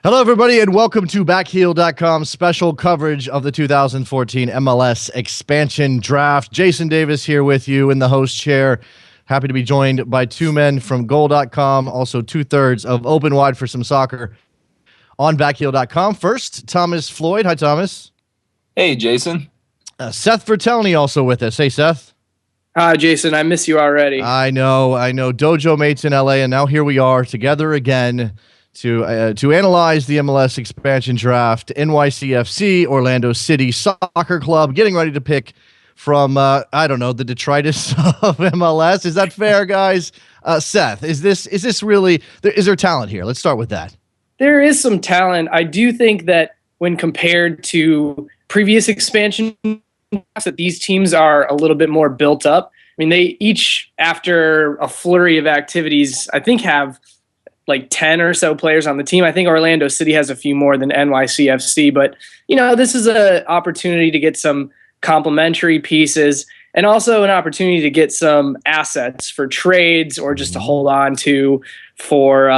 Hello, everybody, and welcome to Backheel.com's special coverage of the 2014 MLS Expansion Draft. Jason Davis here with you in the host chair. Happy to be joined by two men from Goal.com, also two-thirds of Open Wide for some soccer on Backheel.com. First, Thomas Floyd. Hi, Thomas. Hey, Jason. Seth Vertelney also with us. Hey, Seth. Hi, Jason. I miss you already. I know. Dojo mates in LA, and now here we are together again to analyze the MLS Expansion Draft. NYCFC, Orlando City Soccer Club, getting ready to pick from, the detritus of MLS. Is that fair, guys? Seth, is this really, is there talent here? Let's start with that. There is some talent. I do think that when compared to previous expansion drafts, that these teams are a little bit more built up. I mean, they each, after a flurry of activities, I think have like 10 or so players on the team. I think Orlando City has a few more than NYCFC, but this is an opportunity to get some complementary pieces and also an opportunity to get some assets for trades or just to hold on to for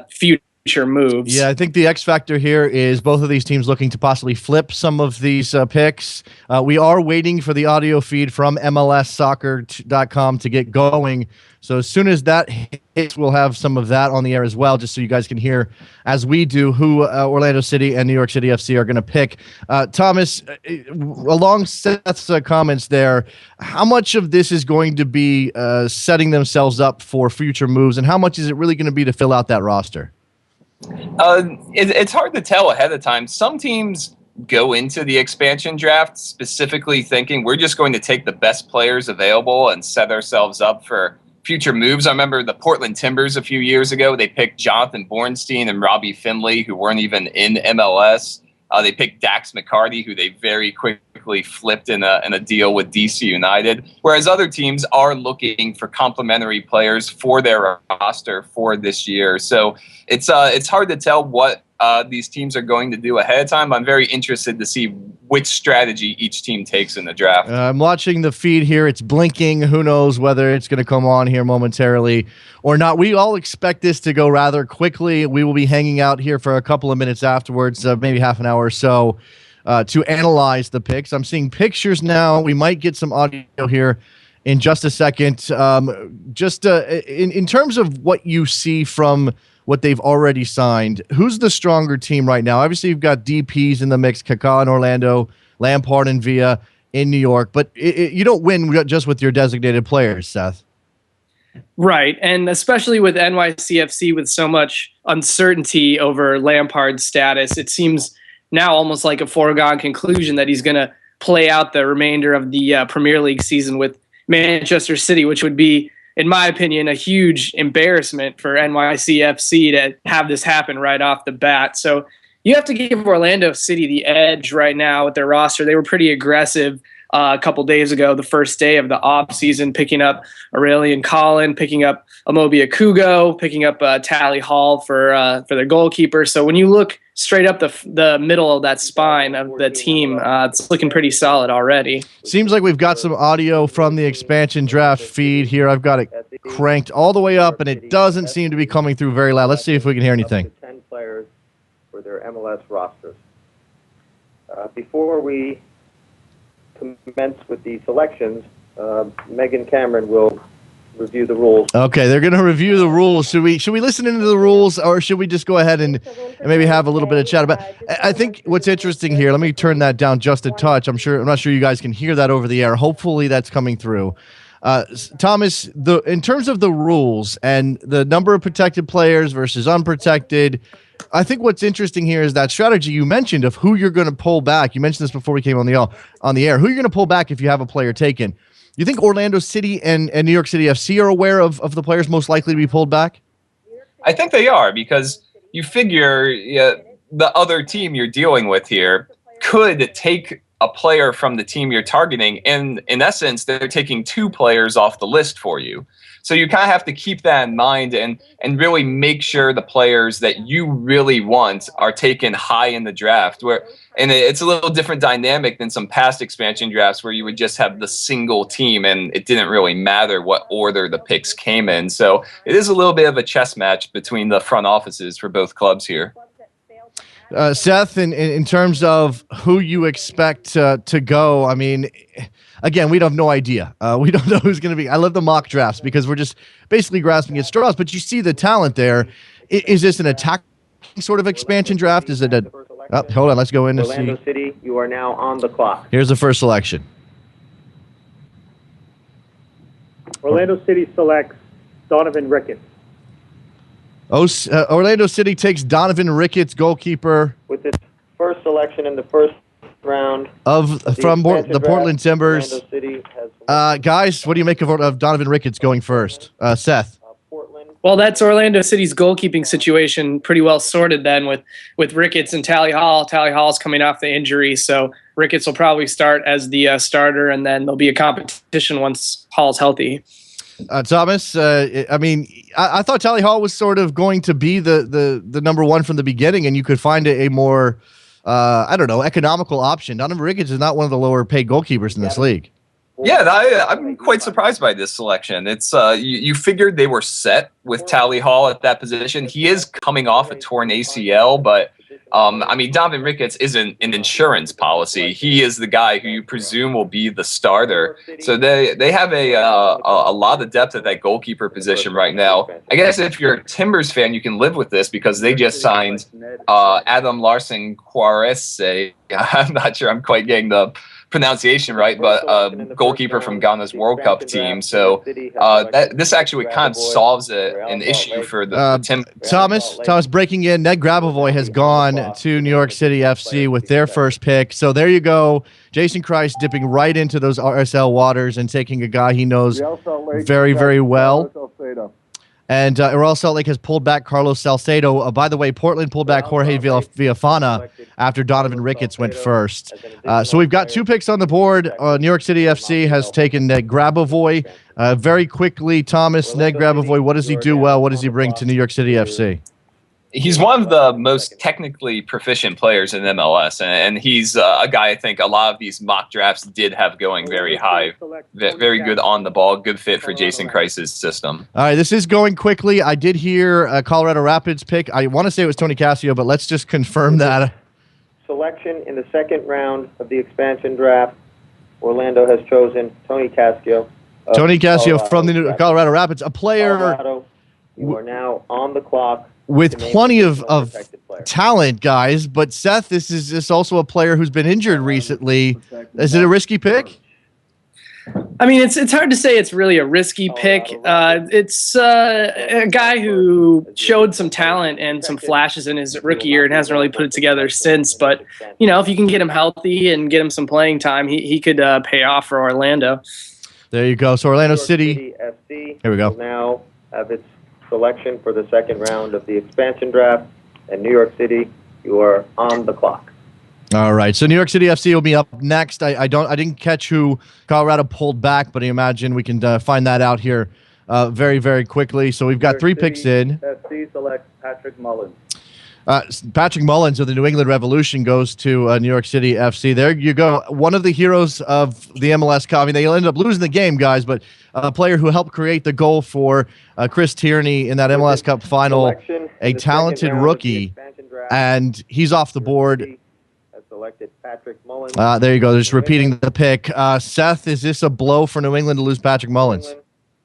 future moves. Yeah, I think the X factor here is both of these teams looking to possibly flip some of these picks. We are waiting for the audio feed from MLSsoccer.com to get going. So as soon as that hits, we'll have some of that on the air as well, just so you guys can hear, as we do, who Orlando City and New York City FC are going to pick. Thomas, along Seth's comments there, how much of this is going to be setting themselves up for future moves, and how much is it really going to be to fill out that roster? It's hard to tell ahead of time. Some teams go into the expansion draft specifically thinking we're just going to take the best players available and set ourselves up for future moves. I remember the Portland Timbers a few years ago. They picked Jonathan Bornstein and Robbie Finley, who weren't even in MLS. They picked Dax McCarty, who they very quickly flipped in a deal with DC United. Whereas other teams are looking for complementary players for their roster for this year. So it's hard to tell what these teams are going to do ahead of time. I'm very interested to see which strategy each team takes in the draft. I'm watching the feed here. It's blinking. Who knows whether it's going to come on here momentarily or not. We all expect this to go rather quickly. We will be hanging out here for a couple of minutes afterwards, maybe half an hour or so, to analyze the picks. I'm seeing pictures now. We might get some audio here in just a second. In terms of what you see from what they've already signed, who's the stronger team right now? Obviously, you've got DPs in the mix, Kaká in Orlando, Lampard and Villa in New York, but you don't win just with your designated players, Seth. Right, and especially with NYCFC with so much uncertainty over Lampard's status, it seems now almost like a foregone conclusion that he's going to play out the remainder of the Premier League season with Manchester City, which would be, in my opinion, a huge embarrassment for NYCFC to have this happen right off the bat. So you have to give Orlando City the edge right now with their roster. They were pretty aggressive a couple days ago, the first day of the offseason, picking up Aurelian Collin, picking up Amobi Akugo, picking up Tally Hall for their goalkeeper. So when you look straight up the middle of that spine of the team, it's looking pretty solid already. Seems like we've got some audio from the expansion draft feed here. I've got it cranked all the way up, and it doesn't seem to be coming through very loud. Let's see if we can hear anything. 10 players for their MLS rosters. Before we commence with the selections, Megan Cameron will review the rules. Okay, they're going to review the rules. Should we listen into the rules, or should we just go ahead and maybe have a little bit of chat about? I think what's interesting here. Let me turn that down just a touch. I'm not sure you guys can hear that over the air. Hopefully, that's coming through. Thomas, in terms of the rules and the number of protected players versus unprotected, I think what's interesting here is that strategy you mentioned of who you're going to pull back. You mentioned this before we came on the air. Who you're going to pull back if you have a player taken. You think Orlando City and New York City FC are aware of the players most likely to be pulled back? I think they are, because you figure the other team you're dealing with here could take a player from the team you're targeting, and in essence, they're taking two players off the list for you. So you kind of have to keep that in mind and really make sure the players that you really want are taken high in the draft. And it's a little different dynamic than some past expansion drafts where you would just have the single team and it didn't really matter what order the picks came in. So it is a little bit of a chess match between the front offices for both clubs here. Seth, in terms of who you expect to go, I mean, again, we have no idea. We don't know who's going to be. I love the mock drafts because we're just basically grasping at straws, but you see the talent there. Is this an attacking sort of expansion draft? Is it a... Oh, hold on, let's go in and see. Orlando City, you are now on the clock. Here's the first selection. Orlando City selects Donovan Ricketts. Orlando City takes Donovan Ricketts, goalkeeper. With its first selection in the first round from the Portland Timbers. Orlando City has guys, what do you make of Donovan Ricketts going first? Seth. Portland. Well, that's Orlando City's goalkeeping situation pretty well sorted then with Ricketts and Tally Hall. Tally Hall's coming off the injury, so Ricketts will probably start as the starter, and then there'll be a competition once Hall's healthy. Thomas, I mean, I thought Tally Hall was sort of going to be the number one from the beginning, and you could find a more, I don't know, economical option. Donovan Ricketts is not one of the lower paid goalkeepers in this league. Yeah, I'm quite surprised by this selection. It's you figured they were set with Tally Hall at that position. He is coming off a torn ACL, but I mean, Donovan Ricketts isn't an insurance policy. He is the guy who you presume will be the starter. So they have a lot of depth at that goalkeeper position right now. I guess if you're a Timbers fan, you can live with this because they just signed Adam Larson Quarese. I'm not sure I'm quite getting the pronunciation right, but goalkeeper from Ghana's World Cup team. So this actually kind of solves an issue for the Timbers. Thomas breaking in. Ned Grabavoy has gone to New York City FC with their first pick. So there you go. Jason Christ dipping right into those RSL waters and taking a guy he knows very, very well. And Real Salt Lake has pulled back Carlos Salcedo. By the way, Portland pulled back Jorge Villafana after Donovan Ricketts went first. So we've got 2 picks on the board. New York City FC has taken Ned Grabavoy. Very quickly, Thomas, Ned Grabavoy, what does he do well? What does he bring to New York City FC? He's one of the most technically proficient players in MLS, and he's a guy I think a lot of these mock drafts did have going very high. Very good on the ball, good fit for Jason Christ's system. All right, this is going quickly. I did hear a Colorado Rapids pick. I want to say it was Tony Casio, but let's just confirm that. Selection in the second round of the expansion draft, Orlando has chosen Tony Casio. Tony Casio from the Colorado Rapids, a player. Colorado, you are now on the clock. With plenty of talent, guys. But Seth, this is also a player who's been injured recently. Is it a risky pick? I mean, it's hard to say it's really a risky pick. It's a guy who showed some talent and some flashes in his rookie year and hasn't really put it together since. But, you know, if you can get him healthy and get him some playing time, he could pay off for Orlando. There you go. So Orlando City. FC Here we go. will now have its selection for the second round of the expansion draft. And New York City, you are on the clock. All right, so New York City FC will be up next. I didn't catch who Colorado pulled back, but I imagine we can find that out here very, very quickly. So we've got 3 picks in. FC selects Patrick Mullins. Patrick Mullins of the New England Revolution goes to New York City FC. There you go. One of the heroes of the MLS Cup. I mean, they ended up losing the game, guys, but a player who helped create the goal for Chris Tierney in that MLS Cup final, a talented rookie, and he's off the board. Selected Patrick Mullins. There you go. They're just repeating the pick. Seth, is this a blow for New England to lose Patrick Mullins?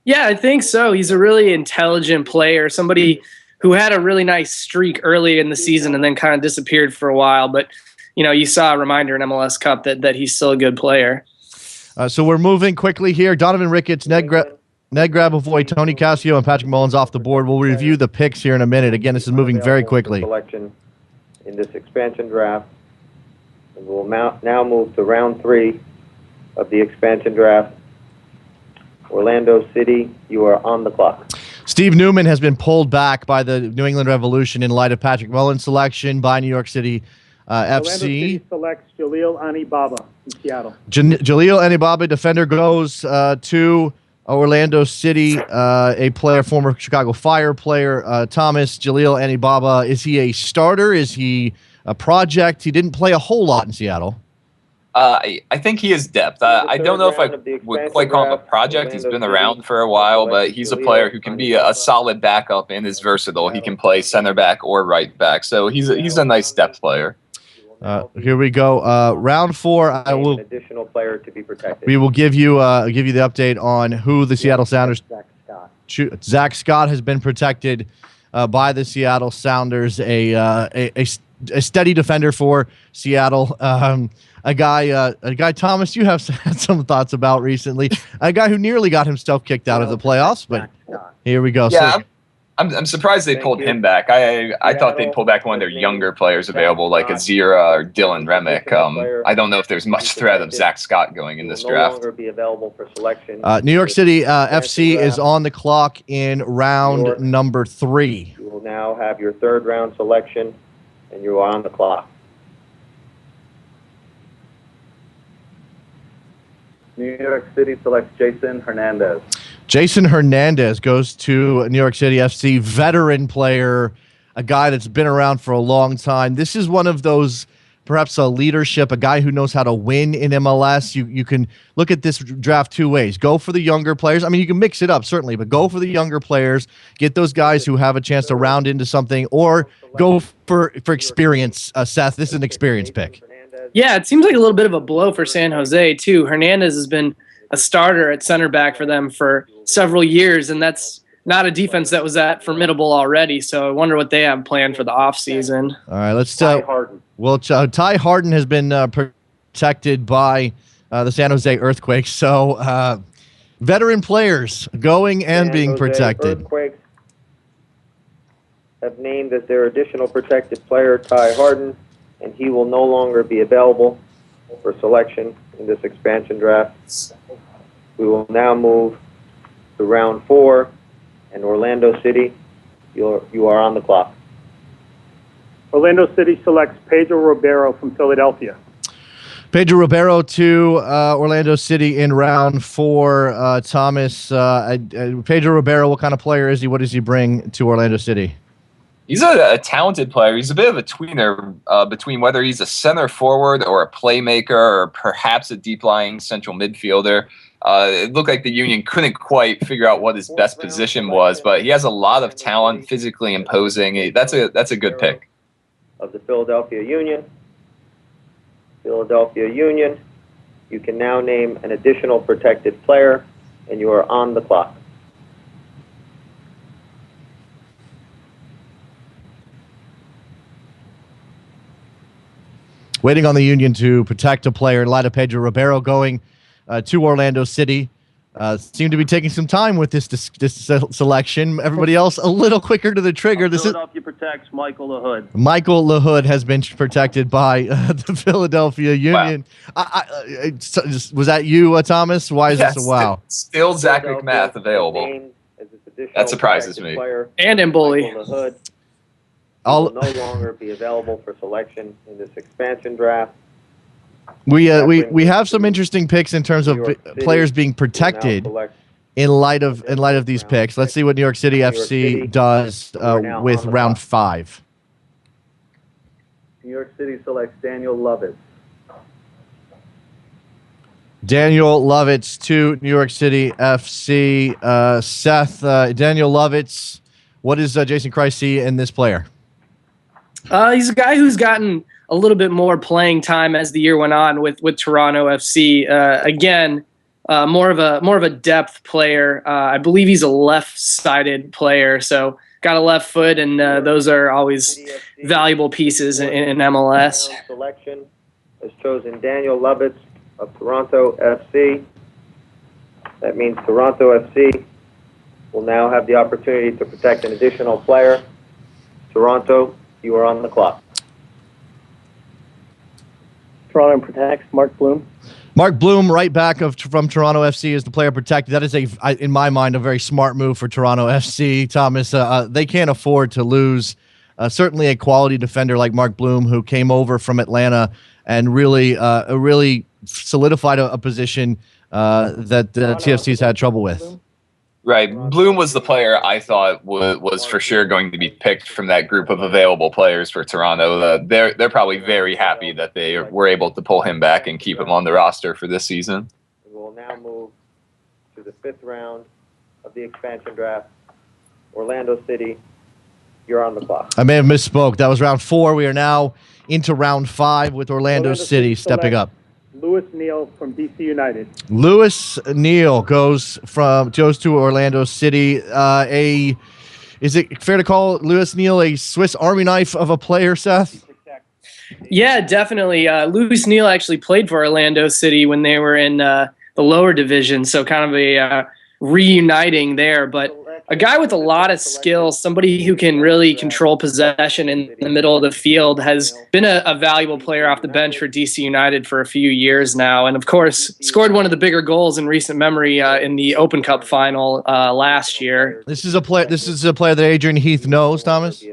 Yeah, I think so. He's a really intelligent player, somebody who had a really nice streak early in the season and then kind of disappeared for a while. But, you know, you saw a reminder in MLS Cup that he's still a good player. So we're moving quickly here. Donovan Ricketts, Ned Grabavoy, Tony Casio, and Patrick Mullins off the board. We'll review the picks here in a minute. Again, this is moving very quickly. Selection in this expansion draft. And we'll now move to round 3 of the expansion draft. Orlando City, you are on the clock. Steve Newman has been pulled back by the New England Revolution in light of Patrick Mullins' selection by New York City FC. Orlando City selects Jaleel Anibaba from Seattle. Jaleel Anibaba, defender, goes to Orlando City, a player, former Chicago Fire player. Thomas, Jaleel Anibaba, is he a starter? Is he a project? He didn't play a whole lot in Seattle. I think he is depth. I don't know if I would quite call him a project. He's been around for a while, but he's a player who can be a solid backup and is versatile. He can play center back or right back, so he's a nice depth player. Here we go. Round 4. I will. Additional player to be protected. We will give you the update on who the Seattle Sounders. Zach Scott has been protected by the Seattle Sounders. A steady defender for Seattle. A guy, Thomas, you have had some thoughts about recently. A guy who nearly got himself kicked out of the playoffs, but here we go. Yeah, I'm surprised they pulled him back. I thought they'd pull back one of their younger players available, like Azira or Dylan Remick. I don't know if there's much threat of Zach Scott going in this draft. New York City FC is on the clock in round number 3. You will now have your 3rd round selection, and you are on the clock. New York City selects Jason Hernandez. Jason Hernandez goes to New York City FC, veteran player, a guy that's been around for a long time. This is one of those, perhaps a leadership, a guy who knows how to win in MLS. You can look at this draft 2 ways. Go for the younger players. I mean, you can mix it up, certainly, but go for the younger players. Get those guys who have a chance to round into something, or go for experience. Seth, this is an experience pick. Yeah, it seems like a little bit of a blow for San Jose, too. Hernandez has been a starter at center back for them for several years, and that's not a defense that was that formidable already. So I wonder what they have planned for the offseason. All right, let's Ty Harden. Well, Ty Harden has been protected by the San Jose Earthquakes. So veteran players going and being protected. Earthquakes have named as their additional protected player Ty Harden, and he will no longer be available for selection in this expansion draft. We will now move to round 4, and Orlando City, you are on the clock. Orlando City selects Pedro Ribeiro from Philadelphia. Pedro Ribeiro to Orlando City in round 4. Thomas, Pedro Ribeiro, what kind of player is he? What does he bring to Orlando City? He's a talented player. He's a bit of a tweener between whether he's a center forward or a playmaker or perhaps a deep-lying central midfielder. It looked like the Union couldn't quite figure out what his best position was, but he has a lot of talent, physically imposing. That's a good pick. Of the Philadelphia Union. Philadelphia Union, you can now name an additional protected player, and you are on the clock. Waiting on the Union to protect a player in light of Pedro Ribeiro going to Orlando City. Seem to be taking some time with this selection. Everybody else a little quicker to the trigger. Philadelphia protects Michael LaHood. Michael LaHood has been protected by the Philadelphia Union. Wow. Was that you, Thomas? Why is this a wow? Still Zach McMath available. That surprises me. And Emboli. Will no longer be available for selection in this expansion draft. We have some interesting picks in terms of players being protected in light of these picks. Let's see what New York City FC does with round 5. New York City selects Daniel Lovitz. Daniel Lovitz to New York City FC. Seth, Daniel Lovitz, what does Jason Kreis see in this player? He's a guy who's gotten a little bit more playing time as the year went on with Toronto FC. Again, more of a depth player. I believe he's a left-sided player, so got a left foot, and those are always valuable pieces in MLS. Selection has chosen Daniel Lovitz of Toronto FC. That means Toronto FC will now have the opportunity to protect an additional player. Toronto, you are on the clock. Toronto protects Mark Bloom. Mark Bloom, right back from Toronto FC, is the player protected. That is, in my mind, a very smart move for Toronto FC. Thomas, they can't afford to lose certainly a quality defender like Mark Bloom, who came over from Atlanta and really solidified a position that the TFC's had trouble with. Right. Bloom was the player I thought was for sure going to be picked from that group of available players for Toronto. They're probably very happy that they were able to pull him back and keep him on the roster for this season. We will now move to the 5th round of the expansion draft. Orlando City, you're on the clock. I may have misspoke. That was round 4. We are now into round 5 with Orlando City stepping up. Louis Neal from DC United. Louis Neal goes to Orlando City. Is it fair to call Louis Neal a Swiss Army knife of a player, Seth? Yeah, definitely. Louis Neal actually played for Orlando City when they were in the lower division, so kind of a reuniting there. But a guy with a lot of skill, somebody who can really control possession in the middle of the field, has been a valuable player off the bench for DC United for a few years now. And, of course, scored one of the bigger goals in recent memory in the Open Cup final last year. This is a player that Adrian Heath knows, Thomas?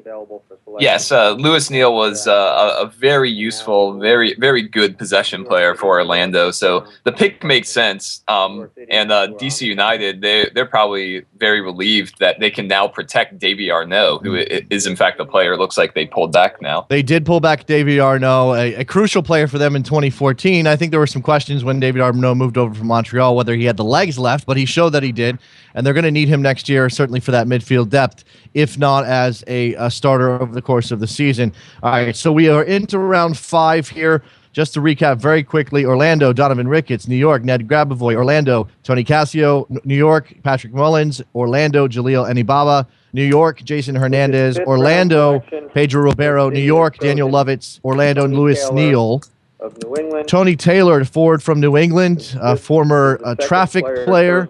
Yes, Louis Neal was a very useful, very, very good possession player for Orlando. So the pick makes sense. And DC United, they're probably very relieved that they can now protect Davy Arnaud, who is in fact the player. It looks like they pulled back now. They did pull back Davy Arnaud, a crucial player for them in 2014. I think there were some questions when Davy Arnaud moved over from Montreal whether he had the legs left, but he showed that he did, and they're going to need him next year, certainly for that midfield depth, if not as a starter over the course of the season. All right, so we are into round 5 here. Just to recap very quickly, Orlando, Donovan Ricketts. New York, Ned Grabavoy. Orlando, Tony Cassio. New York, Patrick Mullins. Orlando, Jaleel Enibaba. New York, Jason Hernandez. Orlando, Pedro Ribeiro. New York, Daniel Lovitz. Orlando, Louis Neal. Of New England. Tony Taylor, forward from New England, a former traffic player,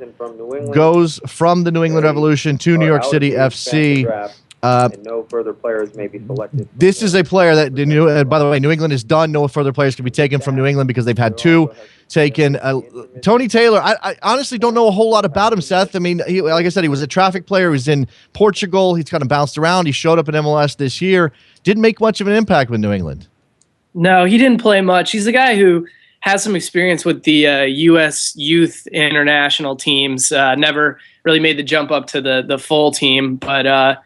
goes from the New England Revolution to New York City FC. And no further players may be selected. This is a player that, by the way, New England is done. No further players can be taken from New England because they've had 2 taken. Tony Taylor, I honestly don't know a whole lot about him, Seth. I mean, like I said, he was a traffic player. He was in Portugal. He's kind of bounced around. He showed up in MLS this year. Didn't make much of an impact with New England. No, he didn't play much. He's a guy who has some experience with the U.S. youth international teams. Never really made the jump up to the full team, but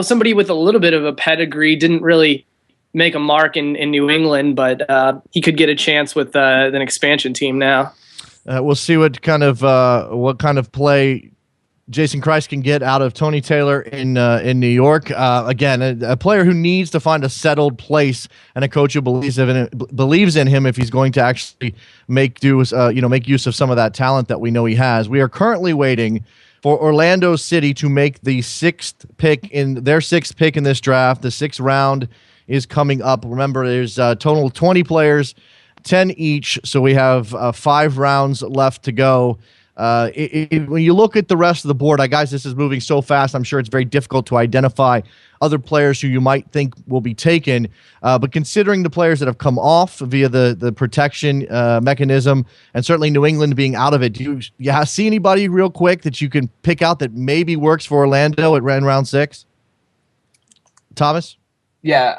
somebody with a little bit of a pedigree, didn't really make a mark in New England, but he could get a chance with an expansion team now. We'll see what kind of play Jason Christ can get out of Tony Taylor in New York. Again, a player who needs to find a settled place and a coach who believes in him if he's going to actually make use of some of that talent that we know he has. We are currently waiting for Orlando City to make the 6th pick in this draft. The 6th round is coming up. Remember, there's a total of 20 players, 10 each, so we have 5 rounds left to go. When you look at the rest of the board, guys, this is moving so fast, I'm sure it's very difficult to identify other players who you might think will be taken. But considering the players that have come off via the protection mechanism, and certainly New England being out of it, do you see anybody real quick that you can pick out that maybe works for Orlando at round 6? Thomas? Yeah,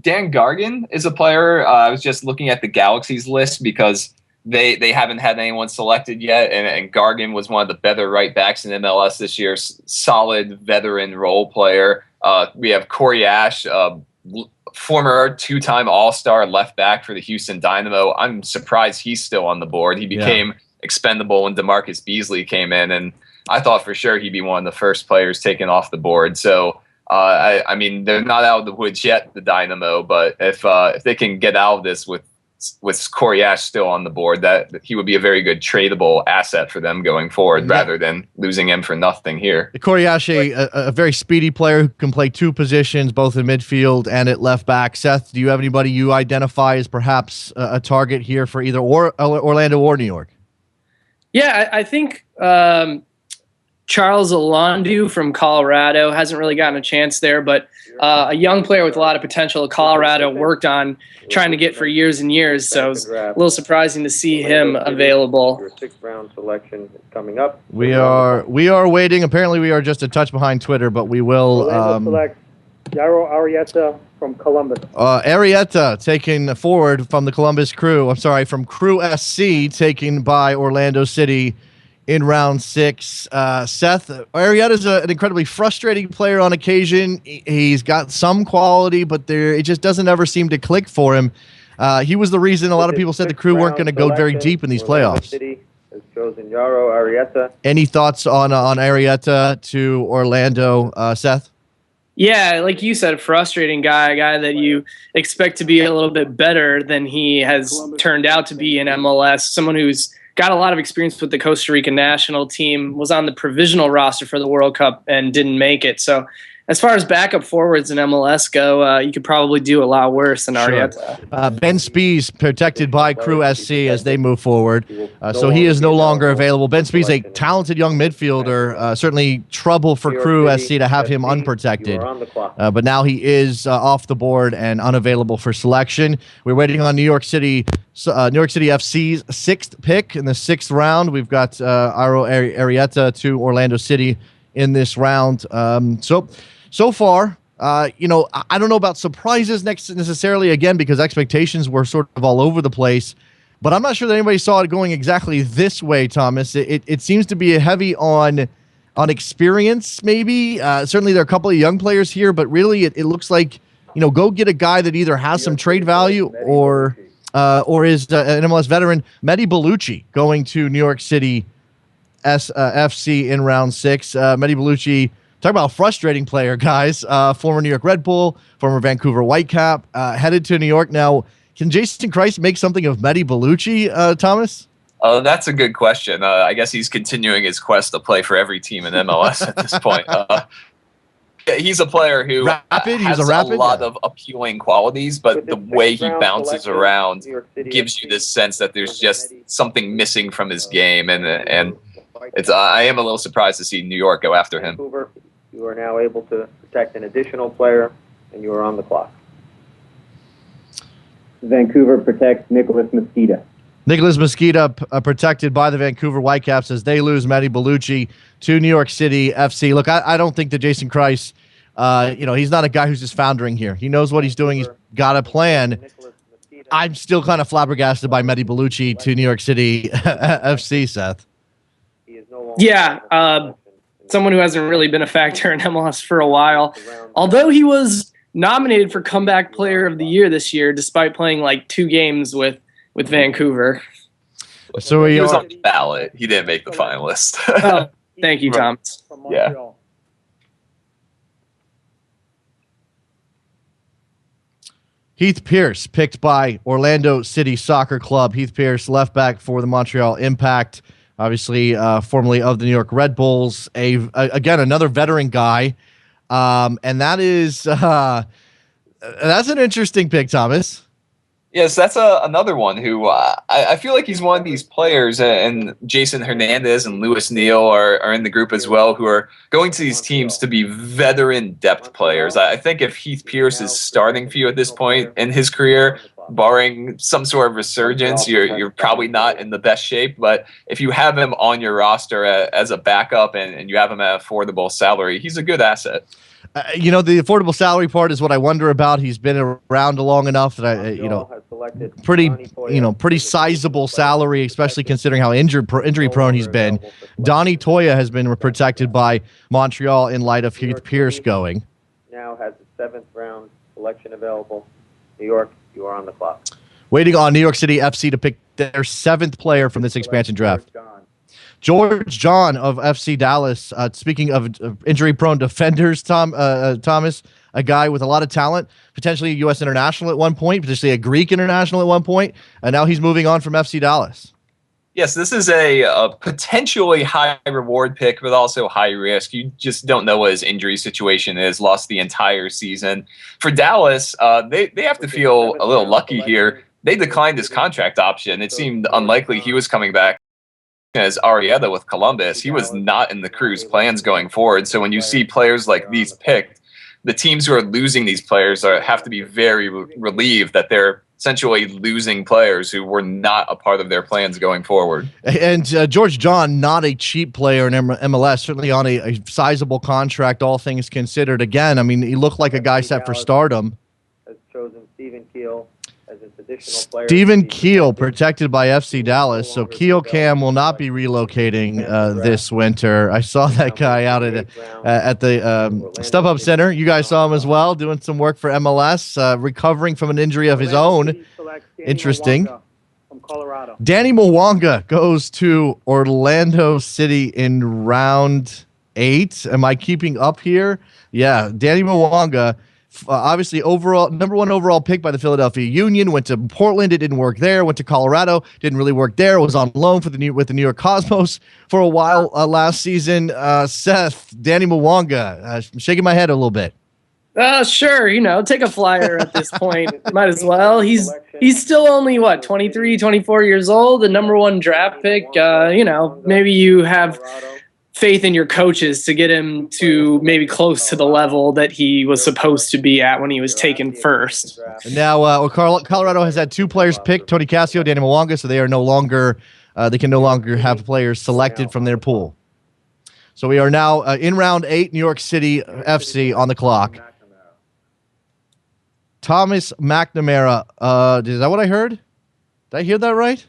Dan Gargan is a player. I was just looking at the Galaxy's list because they haven't had anyone selected yet, and Gargan was one of the better right backs in MLS this year. Solid veteran role player. We have Corey Ash, former 2-time All-Star left back for the Houston Dynamo. I'm surprised he's still on the board. He became expendable when DeMarcus Beasley came in, and I thought for sure he'd be one of the first players taken off the board. So they're not out of the woods yet, the Dynamo, but if they can get out of this with Corey Ash still on the board, that he would be a very good tradable asset for them going forward, rather than losing him for nothing here. Corey Ash, a very speedy player who can play 2 positions, both in midfield and at left back. Seth, do you have anybody you identify as perhaps a target here for either Orlando or New York? Yeah, I think Charles Alondu from Colorado hasn't really gotten a chance there, but a young player with a lot of potential Colorado worked on trying to get for years and years, so it's a little surprising to see him available. Your 6th round selection is coming up. We are waiting. Apparently we are just a touch behind Twitter, but we will select Jairo Arrieta from Columbus. Arrieta taken forward from the Columbus Crew. I'm sorry, from Crew SC, taken by Orlando City in round 6. Seth, Arrieta's an incredibly frustrating player on occasion. He's got some quality, but it just doesn't ever seem to click for him. He was the reason a lot of people said the Crew weren't going to go very deep in these playoffs. City has chosen Yaro Arrieta. Any thoughts on Arrieta to Orlando, Seth? Yeah, like you said, frustrating guy, a guy that you expect to be a little bit better than he has turned out to be in MLS. Someone who's got a lot of experience with the Costa Rican national team, was on the provisional roster for the World Cup and didn't make it. So as far as backup forwards in MLS go, you could probably do a lot worse than Arrieta. Ben Spees protected by Crew SC as they move forward. So he is no longer available. Ben Spees, a talented young midfielder, certainly trouble for Crew SC to have him unprotected. But now he is off the board and unavailable for selection. We're waiting on New York City FC's 6th pick in the 6th round. We've got Arrieta to Orlando City in this round. So far, I don't know about surprises necessarily, again, because expectations were sort of all over the place. But I'm not sure that anybody saw it going exactly this way, Thomas. It seems to be heavy on experience, maybe. Certainly there are a couple of young players here, but really it looks like, go get a guy that either has some trade value or is an MLS veteran. Mehdi Bellucci going to New York City FC in round 6. Mehdi Bellucci, talk about a frustrating player, guys. Former New York Red Bull, former Vancouver Whitecap, headed to New York now. Can Jason Kreis make something of Mehdi Bellucci, Thomas? That's a good question. I guess he's continuing his quest to play for every team in MLS at this point. He's a player who has a lot of appealing qualities, but the way he bounces around gives you this sense that there's just something missing from his game, and I am a little surprised to see New York go after him. You are now able to protect an additional player, and you are on the clock. Vancouver protects Nicholas Mosqueda. Nicholas Mosqueda protected by the Vancouver Whitecaps as they lose Mehdi Bellucci to New York City FC. Look, I don't think that Jason Kreis, he's not a guy who's just foundering here. He knows what he's doing. He's got a plan. I'm still kind of flabbergasted by Mehdi Bellucci to New York City FC, Seth. Yeah, someone who hasn't really been a factor in MLS for a while. Although he was nominated for Comeback Player of the Year this year, despite playing like 2 games with Vancouver. So he was on the ballot. He didn't make the finalist. Oh, thank you, Thomas. Yeah. Heath Pierce picked by Orlando City Soccer Club. Heath Pierce, left back for the Montreal Impact, obviously formerly of the New York Red Bulls. Again, another veteran guy, and that's an interesting pick, Thomas. Yes, that's another one who I feel like he's one of these players, and Jason Hernandez and Louis Neal are in the group as well, who are going to these teams to be veteran depth players. I think if Heath Pierce is starting for you at this point in his career, barring some sort of resurgence, you're probably not in the best shape. But if you have him on your roster as a backup and you have him at an affordable salary, he's a good asset. The affordable salary part is what I wonder about. He's been around long enough that pretty sizable salary, especially considering how injury prone he's been. Donny Toya has been protected by Montreal in light of Heath Pierce going. Now has the 7th round selection available. New York, you are on the clock. Waiting on New York City FC to pick their 7th player from this expansion draft. George John of FC Dallas. Speaking of injury-prone defenders, Thomas, a guy with a lot of talent, potentially a U.S. international at one point, potentially a Greek international at one point, and now he's moving on from FC Dallas. Yes, this is a potentially high-reward pick, but also high risk. You just don't know what his injury situation is. Lost the entire season. For Dallas, they have to feel a little lucky here. They declined his contract option. It seemed unlikely he was coming back. As Arrieta with Columbus, he was not in the Crew's plans going forward. So when you see players like these picked, the teams who are losing these players have to be very relieved that they're essentially losing players who were not a part of their plans going forward. And George John, not a cheap player in MLS, certainly on a sizable contract, all things considered. Again, I mean, he looked like a guy set for stardom. Has chosen Stephen Keel. as its additional player. Stephen Keel, protected by FC Dallas. So Keel Cam will not be relocating this winter. I saw that guy out at the StubHub Center. You guys saw him as well, doing some work for MLS, recovering from an injury of his own. Interesting. From Colorado. Danny Mwanga goes to Orlando City in round 8. Am I keeping up here? Yeah, Danny Mwanga, obviously number 1 overall pick by the Philadelphia Union, went to Portland. It didn't work there. Went to Colorado. Didn't really work there. Was on loan with the New York Cosmos for a while last season. Seth, Danny Mwanga, I'm shaking my head a little bit. Sure, take a flyer at this point. Might as well. He's still only, 23, 24 years old, the number 1 draft pick. Maybe you have faith in your coaches to get him to maybe close to the level that he was supposed to be at when he was taken first. Now, Colorado has had 2 players picked, Tony Casio, Danny Mwanga, so they are no longer they can no longer have players selected from their pool. So we are now in round 8, New York City FC on the clock. Thomas McNamara. Is that what I heard? Did I hear that right?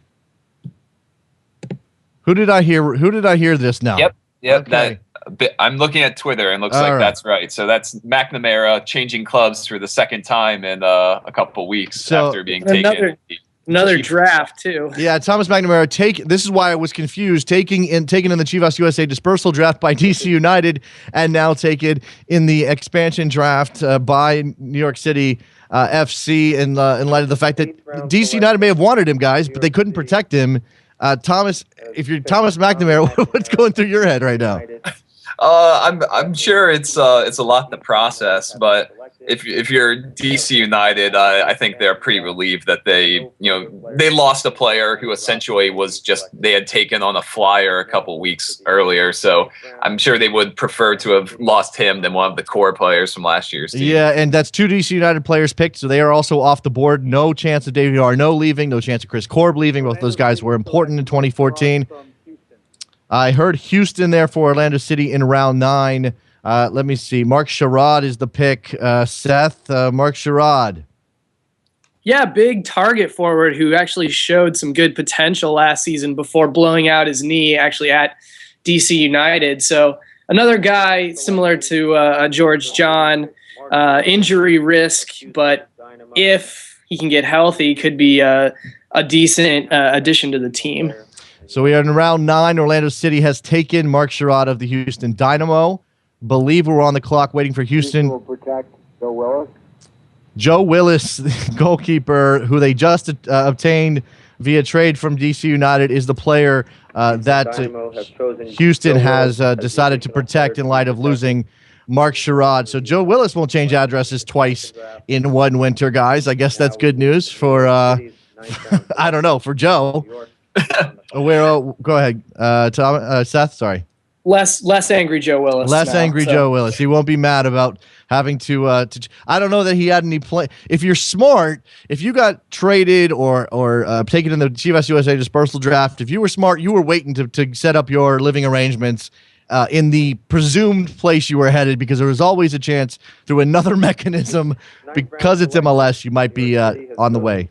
Who did I hear this now? Yep. Okay. I'm looking at Twitter and looks like that's right. So that's McNamara changing clubs for the second time in a couple weeks after being taken. Another draft too. Yeah, Thomas McNamara this is why I was confused. Taken in the Chivas USA dispersal draft by DC United, and now taken in the expansion draft by New York City FC in light of the fact that DC United may have wanted him, guys, but they couldn't protect him. Thomas, if you're Thomas McNamara, what's going through your head right now? I'm sure it's a lot to process, but if you're DC United, I think they're pretty relieved that they lost a player who essentially they had taken on a flyer a couple weeks earlier. So I'm sure they would prefer to have lost him than one of the core players from last year's team. Yeah, and that's 2 DC United players picked, so they are also off the board. No chance of David Arnaud leaving, no chance of Chris Korb leaving. Both those guys were important in 2014. I heard Houston there for Orlando City in round 9. Let me see. Mark Sherrod is the pick. Seth, Mark Sherrod. Yeah, big target forward who actually showed some good potential last season before blowing out his knee actually at DC United. So another guy similar to George John, injury risk, but if he can get healthy, could be a decent addition to the team. So we are in round 9. Orlando City has taken Mark Sherrod of the Houston Dynamo. Believe we're on the clock waiting for Houston. Will protect Joe Willis. Joe Willis, the goalkeeper, who they just obtained via trade from DC United, is the player that Houston has decided to protect in light of losing Mark Sherrod. So Joe Willis won't change addresses twice in one winter, guys. I guess that's good news for, I don't know, for Joe. Go ahead, Tom, Seth, sorry. Less angry Joe Willis. Joe Willis. He won't be mad about having to I don't know that he had any play. If you're smart, if you got traded or taken in the Chivas USA dispersal draft, if you were smart, you were waiting to set up your living arrangements in the presumed place you were headed, because there was always a chance through another mechanism, because it's MLS, you might be on the way.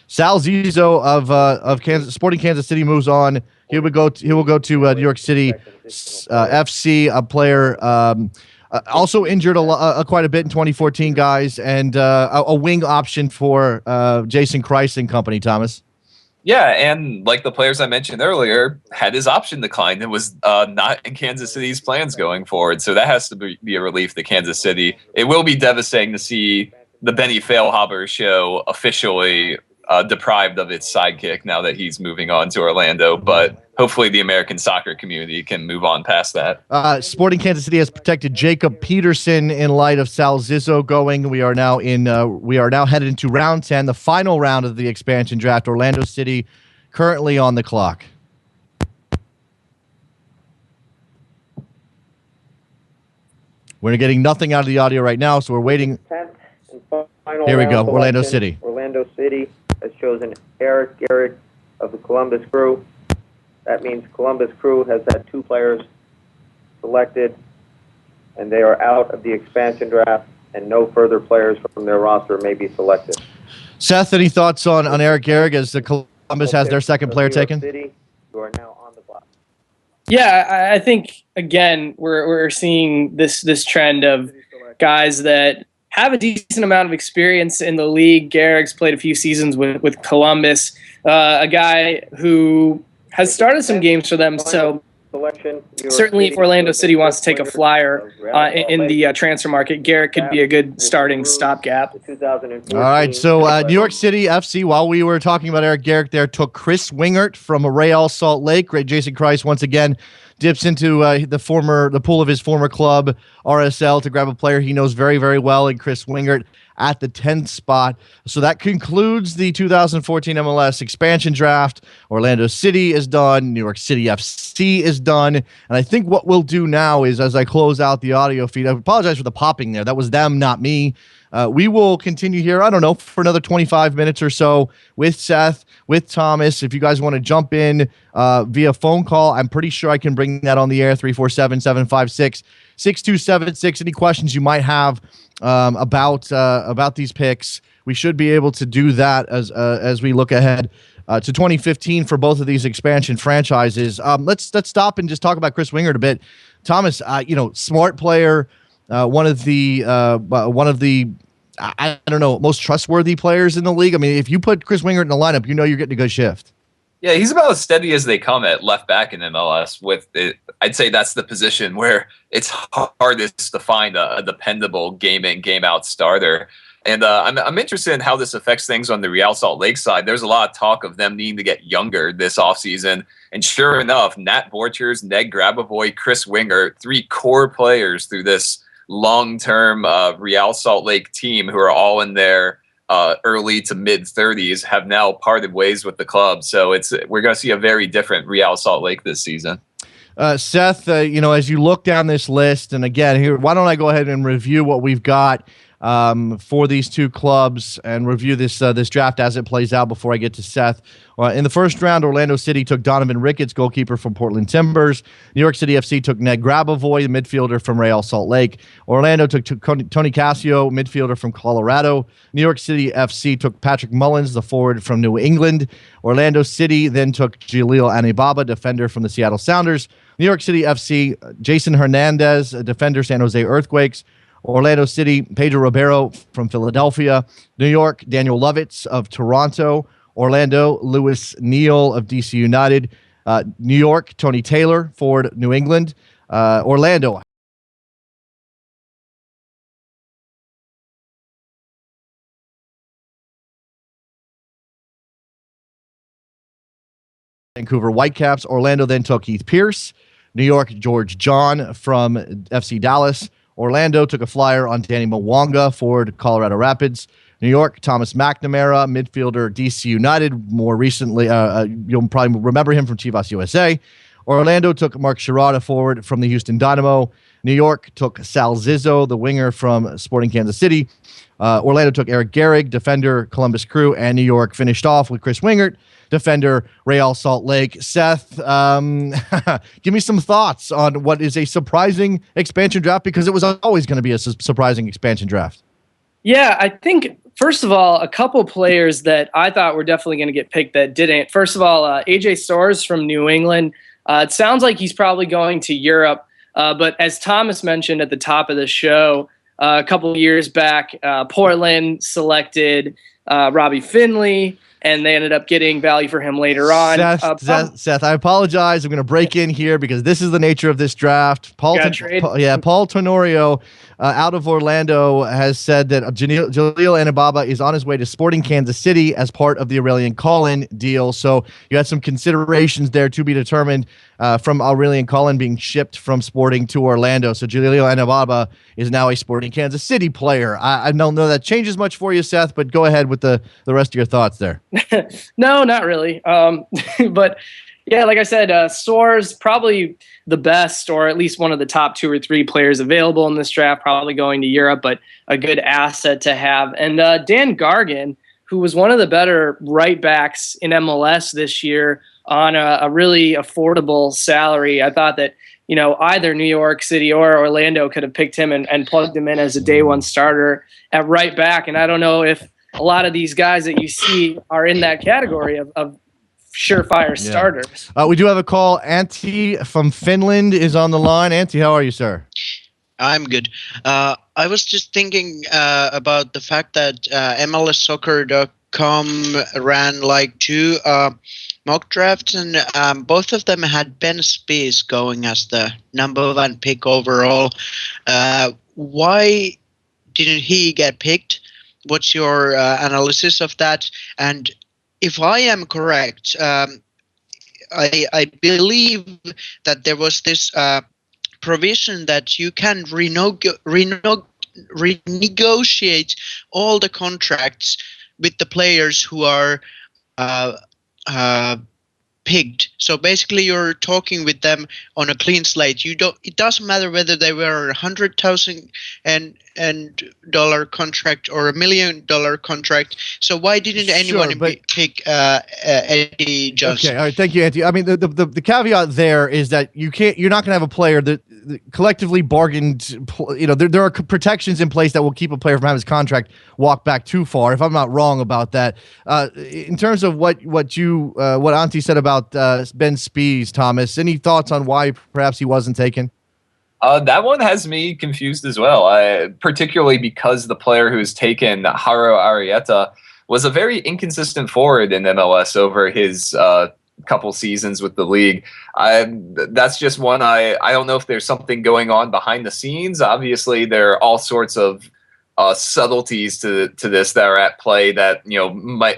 Sal Zizzo of Sporting Kansas City moves on. He will go to New York City FC, a player also injured quite a bit in 2014, guys, and a wing option for Jason Kreis and company, Thomas. Yeah, and like the players I mentioned earlier, had his option declined. It was not in Kansas City's plans going forward, so that has to be a relief to Kansas City. It will be devastating to see the Benny Feilhaber show officially deprived of its sidekick now that he's moving on to Orlando, but hopefully the American soccer community can move on past that. Sporting Kansas City has protected Jacob Peterson in light of Sal Zizzo going. We are now headed into round 10, the final round of the expansion draft. Orlando City currently on the clock. We're getting nothing out of the audio right now, so we're waiting. Here we go. Orlando City. Orlando City has chosen Eric Garrett of the Columbus Crew. That means Columbus Crew has had 2 players selected, and they are out of the expansion draft, and no further players from their roster may be selected. Seth, any thoughts on Eric Gehrig as the Columbus has their second player taken? City, you are now on the clock. Yeah, I think again we're seeing this trend of guys that have a decent amount of experience in the league. Gehrig's played a few seasons with Columbus, a guy who has started some games for them. So certainly, if Orlando City wants to take a flyer in the transfer market, Gehrig could be a good starting stopgap. All right, so New York City FC, while we were talking about Eric Gehrig there, took Chris Wingert from Real Salt Lake. Great Jason Christ once again dips into the pool of his former club, RSL, to grab a player he knows very, very well in Chris Wingert at the 10th spot. So that concludes the 2014 MLS Expansion Draft. Orlando City is done. New York City FC is done. And I think what we'll do now is, as I close out the audio feed, I apologize for the popping there. That was them, not me. We will continue here, I don't know, for another 25 minutes or so with Seth, with Thomas. If you guys want to jump in via phone call, I'm pretty sure I can bring that on the air, 347-756-6276. Any questions you might have about these picks, we should be able to do that as we look ahead to 2015 for both of these expansion franchises. Let's stop and just talk about Chris Wingert a bit. Thomas, smart player, one of the I don't know, most trustworthy players in the league. I mean, if you put Chris Wingert in the lineup, you know you're getting a good shift. Yeah, he's about as steady as they come at left back in MLS. With it, I'd say that's the position where it's hardest to find a dependable game in, game out starter. And I'm interested in how this affects things on the Real Salt Lake side. There's a lot of talk of them needing to get younger this offseason. And sure enough, Nat Borchers, Ned Grabavoy, Chris Wingert, 3 core players through this long-term Real Salt Lake team who are all in their early to mid-30s have now parted ways with the club. So we're going to see a very different Real Salt Lake this season. Seth, as you look down this list, and again, here, why don't I go ahead and review what we've got for these two clubs and review this draft as it plays out before I get to Seth. In the first round, Orlando City took Donovan Ricketts, goalkeeper from Portland Timbers. New York City FC took Ned Grabavoy, the midfielder from Real Salt Lake. Orlando took Tony Casio, midfielder from Colorado. New York City FC took Patrick Mullins, the forward from New England. Orlando City then took Jalil Anibaba, defender from the Seattle Sounders. New York City FC, Jason Hernandez, a defender, San Jose Earthquakes. Orlando City, Pedro Ribeiro from Philadelphia. New York, Daniel Lovitz of Toronto. Orlando, Lewis Neal of DC United. New York, Tony Taylor, forward, New England. Orlando, Vancouver Whitecaps. Orlando then took Heath Pierce. New York, George John from FC Dallas. Orlando took a flyer on Danny Mwanga, forward, Colorado Rapids. New York, Thomas McNamara, midfielder, DC United. More recently, you'll probably remember him from Chivas USA. Orlando took Mark Sherrod, forward from the Houston Dynamo. New York took Sal Zizzo, the winger from Sporting Kansas City. Orlando took Eric Gehrig, defender, Columbus Crew. And New York finished off with Chris Wingert, defender, Real Salt Lake. Seth, give me some thoughts on what is a surprising expansion draft, because it was always going to be a surprising expansion draft. Yeah, I think, first of all, a couple players that I thought were definitely going to get picked that didn't. First of all, AJ Soares from New England. It sounds like he's probably going to Europe. But as Thomas mentioned at the top of the show, a couple of years back, Portland selected Robbie Finley, and they ended up getting value for him later on. Seth, I apologize. I'm going to break in here because this is the nature of this draft. Paul Tenorio out of Orlando has said that Jalil Anibaba is on his way to Sporting Kansas City as part of the Aurelian Collin deal. So you had some considerations there to be determined from Aurelian Collin being shipped from Sporting to Orlando. So Jalil Anibaba is now a Sporting Kansas City player. I don't know that changes much for you, Seth, but go ahead with the rest of your thoughts there. No, not really. But yeah, like I said, Soares probably the best, or at least one of the top 2 or 3 players available in this draft, probably going to Europe, but a good asset to have. And Dan Gargan, who was one of the better right backs in MLS this year on a really affordable salary. I thought that, either New York City or Orlando could have picked him and plugged him in as a day one starter at right back. And I don't know if a lot of these guys that you see are in that category of surefire starters. We do have a call. Antti from Finland is on the line. Antti, how are you, sir? I'm good. I was just thinking about the fact that MLSsoccer.com ran like 2 mock drafts, and both of them had Ben Spies going as the number 1 pick overall. Why didn't he get picked? What's your analysis of that? And if I am correct, I believe that there was this provision that you can renegotiate all the contracts with the players who are picked. So basically, you're talking with them on a clean slate. It doesn't matter whether they were $100,000 contract or $1 million contract. So why didn't anyone pick Eddie Johnson? Okay, all right, thank you, Antti. I mean, the caveat there is that you're not going to have a player that collectively bargained. There are protections in place that will keep a player from having his contract walk back too far. If I'm not wrong about that, in terms of what Antti said about Ben Spies, Thomas, any thoughts on why perhaps he wasn't taken? That one has me confused as well, particularly because the player who's taken, Haro Arieta, was a very inconsistent forward in MLS over his couple seasons with the league. That's just one I don't know if there's something going on behind the scenes. Obviously, there are all sorts of subtleties to this that are at play that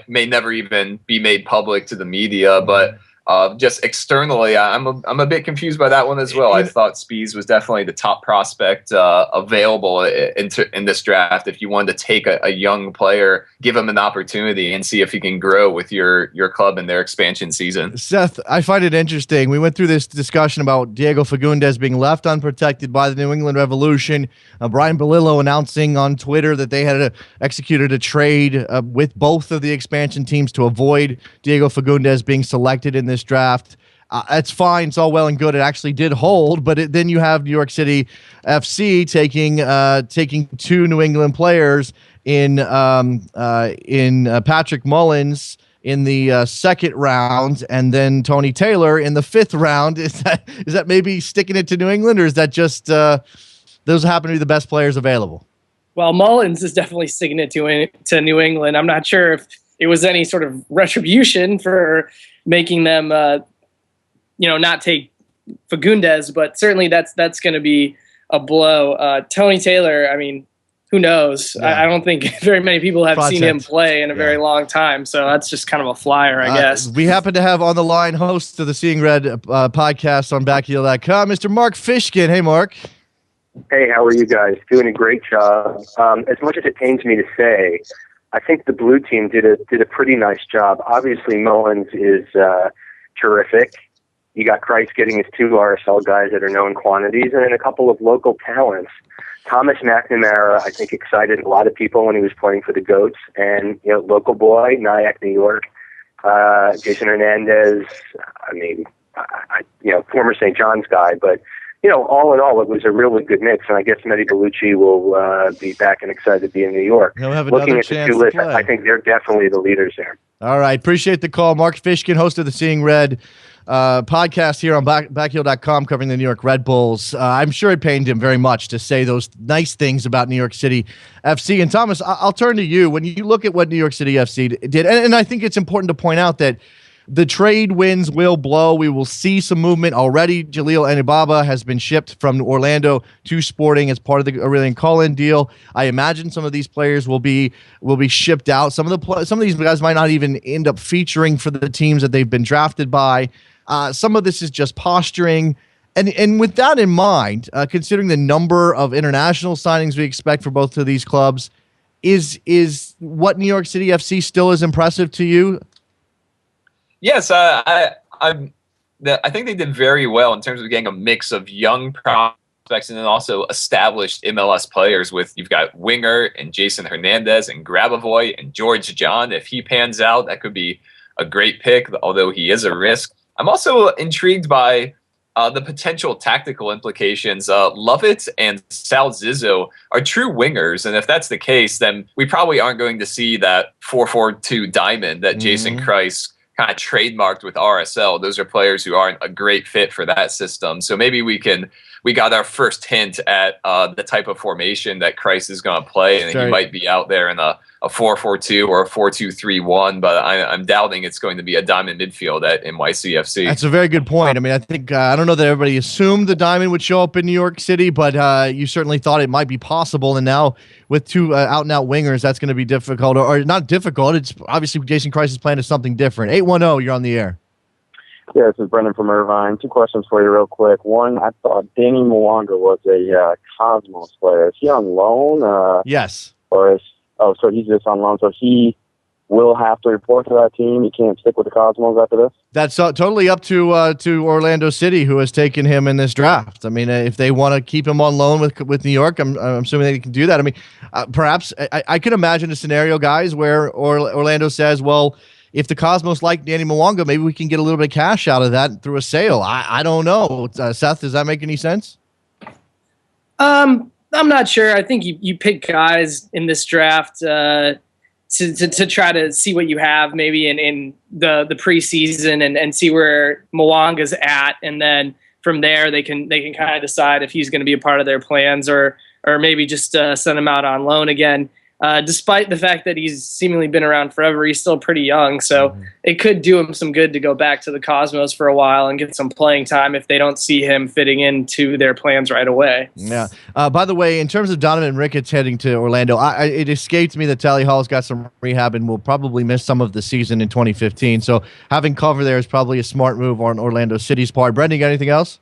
may never even be made public to the media, but just externally, I'm a bit confused by that one as well. I thought Spies was definitely the top prospect available in this draft. If you wanted to take a young player, give him an opportunity and see if he can grow with your club in their expansion season. Seth, I find it interesting. We went through this discussion about Diego Fagundes being left unprotected by the New England Revolution. Brian Bolillo announcing on Twitter that they had executed a trade with both of the expansion teams to avoid Diego Fagundes being selected in this draft. That's fine. It's all well and good. It actually did hold, but then you have New York City FC taking 2 New England players in Patrick Mullins in the second round, and then Tony Taylor in the 5th round. Is that maybe sticking it to New England, or is that just those happen to be the best players available? Well, Mullins is definitely sticking it to New England. I'm not sure if it was any sort of retribution for making them, not take Fagundes, but certainly that's going to be a blow. Tony Taylor, I mean, who knows? Yeah. I don't think very many people have seen him play in a very long time, so that's just kind of a flyer, I guess. We happen to have on the line host of the Seeing Red podcast on backheel.com, Mr. Mark Fishkin. Hey, Mark. Hey, how are you guys? Doing a great job. As much as it pains me to say, I think the blue team did a pretty nice job. Obviously, Mullins is terrific. You got Christ getting his 2 RSL guys that are known quantities, and then a couple of local talents. Thomas McNamara, I think, excited a lot of people when he was playing for the Goats, and local boy, Nyack, New York. Jason Hernandez. I mean, former St. John's guy, but all in all, it was a really good mix, and I guess Mehdi Bellucci will be back and excited to be in New York. He'll have Looking another at the 2 lists, I think they're definitely the leaders there. All right, appreciate the call. Mark Fishkin, host of the Seeing Red podcast here on backheel.com, covering the New York Red Bulls. I'm sure it pained him very much to say those nice things about New York City FC. And Thomas, I'll turn to you. When you look at what New York City FC did, and I think it's important to point out that the trade winds will blow. We will see some movement already. Jaleel Anibaba has been shipped from Orlando to Sporting as part of the Aurelian Cullen deal. I imagine some of these players will be shipped out. Some of these guys might not even end up featuring for the teams that they've been drafted by. Some of this is just posturing. And with that in mind, considering the number of international signings we expect for both of these clubs, is what New York City FC still is impressive to you? Yes, I think they did very well in terms of getting a mix of young prospects and then also established MLS players. You've got Winger and Jason Hernandez and Grabavoy and George John. If he pans out, that could be a great pick, although he is a risk. I'm also intrigued by the potential tactical implications. Lovett and Sal Zizzo are true wingers, and if that's the case, then we probably aren't going to see that 4-4-2 diamond that Jason Kreis kind of trademarked with RSL. Those are players who aren't a great fit for that system. So maybe we got our first hint at the type of formation that Kreis is going to play, and he might be out there in a 4-4-2 or a 4-2-3-1, but I'm doubting it's going to be a diamond midfield at NYCFC. That's a very good point. I mean, I think I don't know that everybody assumed the diamond would show up in New York City, but you certainly thought it might be possible. And now with two out-and-out wingers, that's going to be difficult, or not difficult. It's obviously Jason Kreis's plan is something different. 810, you're on the air. Yeah, this is Brendan from Irvine. 2 questions for you real quick. One, I thought Danny Mwanga was a Cosmos player. Is he on loan? Yes. So he's just on loan. So he will have to report to that team. He can't stick with the Cosmos after this? That's totally up to Orlando City, who has taken him in this draft. I mean, if they want to keep him on loan with New York, I'm assuming they can do that. I mean, perhaps I could imagine a scenario, guys, where Orlando says, well, if the Cosmos like Danny Mwanga, maybe we can get a little bit of cash out of that through a sale. I don't know. Seth, does that make any sense? I'm not sure. I think you pick guys in this draft to try to see what you have maybe in the preseason and see where Mwanga's at, and then from there they can kind of decide if he's going to be a part of their plans or maybe just send him out on loan again. Despite the fact that he's seemingly been around forever, he's still pretty young, so it could do him some good to go back to the Cosmos for a while and get some playing time if they don't see him fitting into their plans right away. Yeah. By the way, in terms of Donovan Ricketts heading to Orlando, it escaped me that Tally Hall's got some rehab and will probably miss some of the season in 2015, so having cover there is probably a smart move on Orlando City's part. Brendan, you got anything else?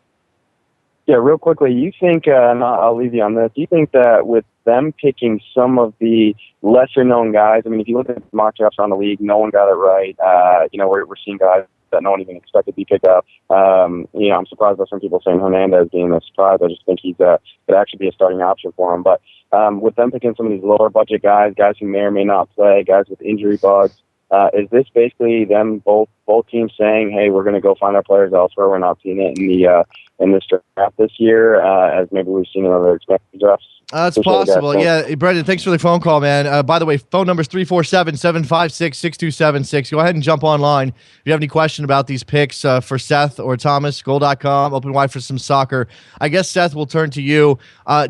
Yeah, real quickly, you think, and I'll leave you on this, do you think that with them picking some of the lesser-known guys, I mean, if you look at mock drafts around the league, no one got it right. We're seeing guys that no one even expected to be picked up. I'm surprised by some people saying Hernandez being a surprise. I just think he's could actually be a starting option for him. But with them picking some of these lower-budget guys who may or may not play, guys with injury bugs, is this basically them both teams saying, hey, we're going to go find our players elsewhere? We're not seeing it in this draft this year, as maybe we've seen in other expansion drafts. It's possible. Yeah, Brendan, thanks for the phone call, man. By the way, phone number is 347-756-6276. Go ahead and jump online. If you have any question about these picks for Seth or Thomas, goal.com, open wide for some soccer. I guess, Seth, we'll turn to you.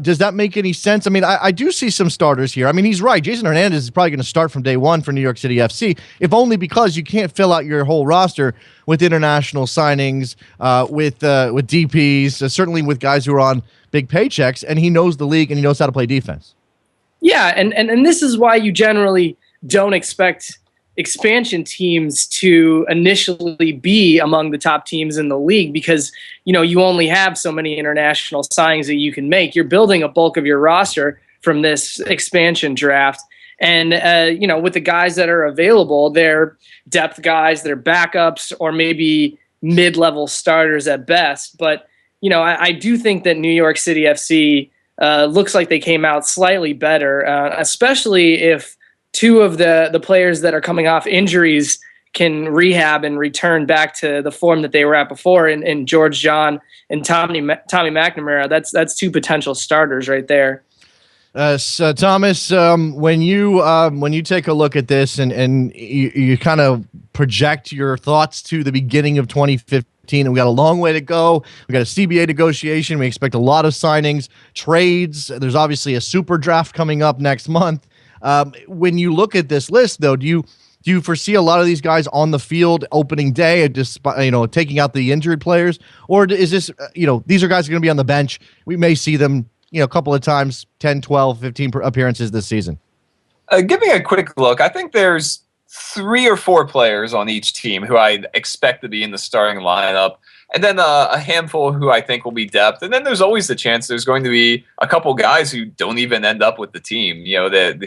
Does that make any sense? I mean, I do see some starters here. I mean, he's right. Jason Hernandez is probably going to start from day one for New York City FC, if only because you can't fill out your whole roster with international signings, with DPs, certainly with guys who are on big paychecks, and he knows the league and he knows how to play defense. Yeah, and this is why you generally don't expect expansion teams to initially be among the top teams in the league because, you only have so many international signings that you can make. You're building a bulk of your roster from this expansion draft. And, with the guys that are available, they're depth guys, they're backups, or maybe mid-level starters at best. But, I do think that New York City FC looks like they came out slightly better, especially if two of the players that are coming off injuries can rehab and return back to the form that they were at before in George John and Tommy McNamara. That's two potential starters right there. So Thomas, when you take a look at this and you kind of project your thoughts to the beginning of 2015, and we got a long way to go. We got a CBA negotiation. We expect a lot of signings, trades. There's obviously a super draft coming up next month. When you look at this list, though, do you foresee a lot of these guys on the field opening day, taking out the injured players, or is this these are guys who are going to be on the bench? We may see them a couple of times, 10, 12, 15 appearances this season. Giving a quick look, I think there's 3 or 4 players on each team who I expect to be in the starting lineup, and then a handful who I think will be depth. And then there's always the chance there's going to be a couple guys who don't even end up with the team,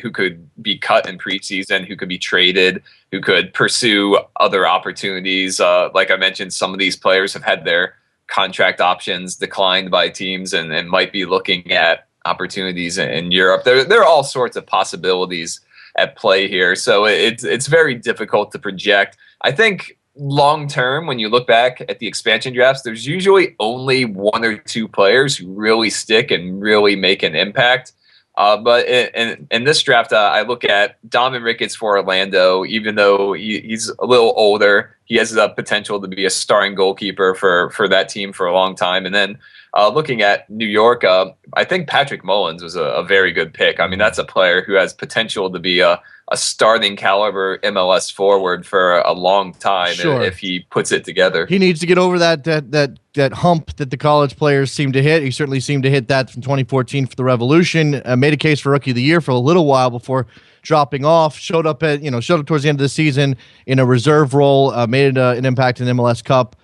who could be cut in preseason, who could be traded, who could pursue other opportunities. Like I mentioned, some of these players have had their contract options declined by teams and might be looking at opportunities in Europe. There are all sorts of possibilities at play here, so it's very difficult to project. I think long term, when you look back at the expansion drafts, there's usually only one or two players who really stick and really make an impact. But in this draft, I look at Donovan Ricketts for Orlando. Even though he's a little older, he has the potential to be a starting goalkeeper for that team for a long time. And then looking at New York, I think Patrick Mullins was a very good pick. I mean, that's a player who has potential to be a starting caliber MLS forward for a long time if he puts it together. He needs to get over that hump that the college players seem to hit. He certainly seemed to hit that from 2014 for the Revolution. Made a case for Rookie of the Year for a little while before dropping off. Showed up towards the end of the season in a reserve role. Made an impact in the MLS Cup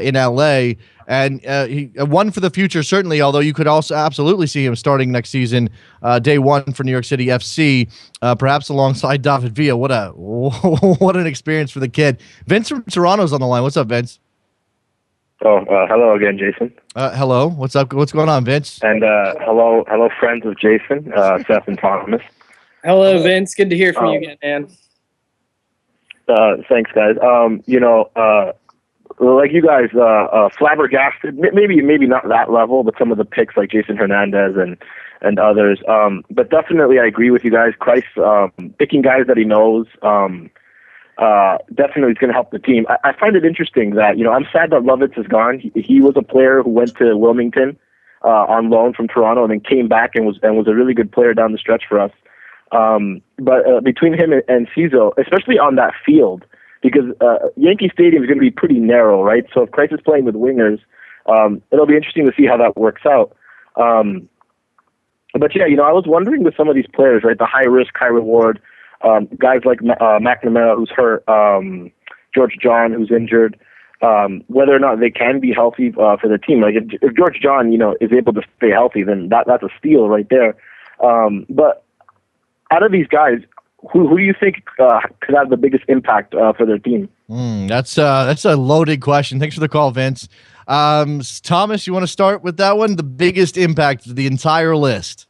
in LA. And he won for the future, certainly, although you could also absolutely see him starting next season, day one for New York City FC, perhaps alongside David Villa. What an experience for the kid. Vince from Toronto's on the line. What's up, Vince? Oh, hello again, Jason. Hello. What's up? What's going on, Vince? And hello, friends of Jason, Seth and Thomas. Hello, Vince. Good to hear from you again, man. Thanks, guys. Like you guys, flabbergasted. Maybe not that level, but some of the picks like Jason Hernandez and others. But definitely, I agree with you guys. Christ, picking guys that he knows, definitely is going to help the team. I find it interesting that I'm sad that Lovitz is gone. He was a player who went to Wilmington on loan from Toronto and then came back and was a really good player down the stretch for us. But between him and Cizo, especially on that field, because Yankee Stadium is going to be pretty narrow, right? So if Christ is playing with wingers, it'll be interesting to see how that works out. But yeah, I was wondering with some of these players, right? The high risk, high reward, guys like McNamara, who's hurt, George John, who's injured, whether or not they can be healthy for the team. Like if George John, is able to stay healthy, then that's a steal right there. But out of these guys, who do you think could have the biggest impact for their team? That's a loaded question. Thanks for the call, Vince. Thomas, you want to start with that one? The biggest impact of the entire list.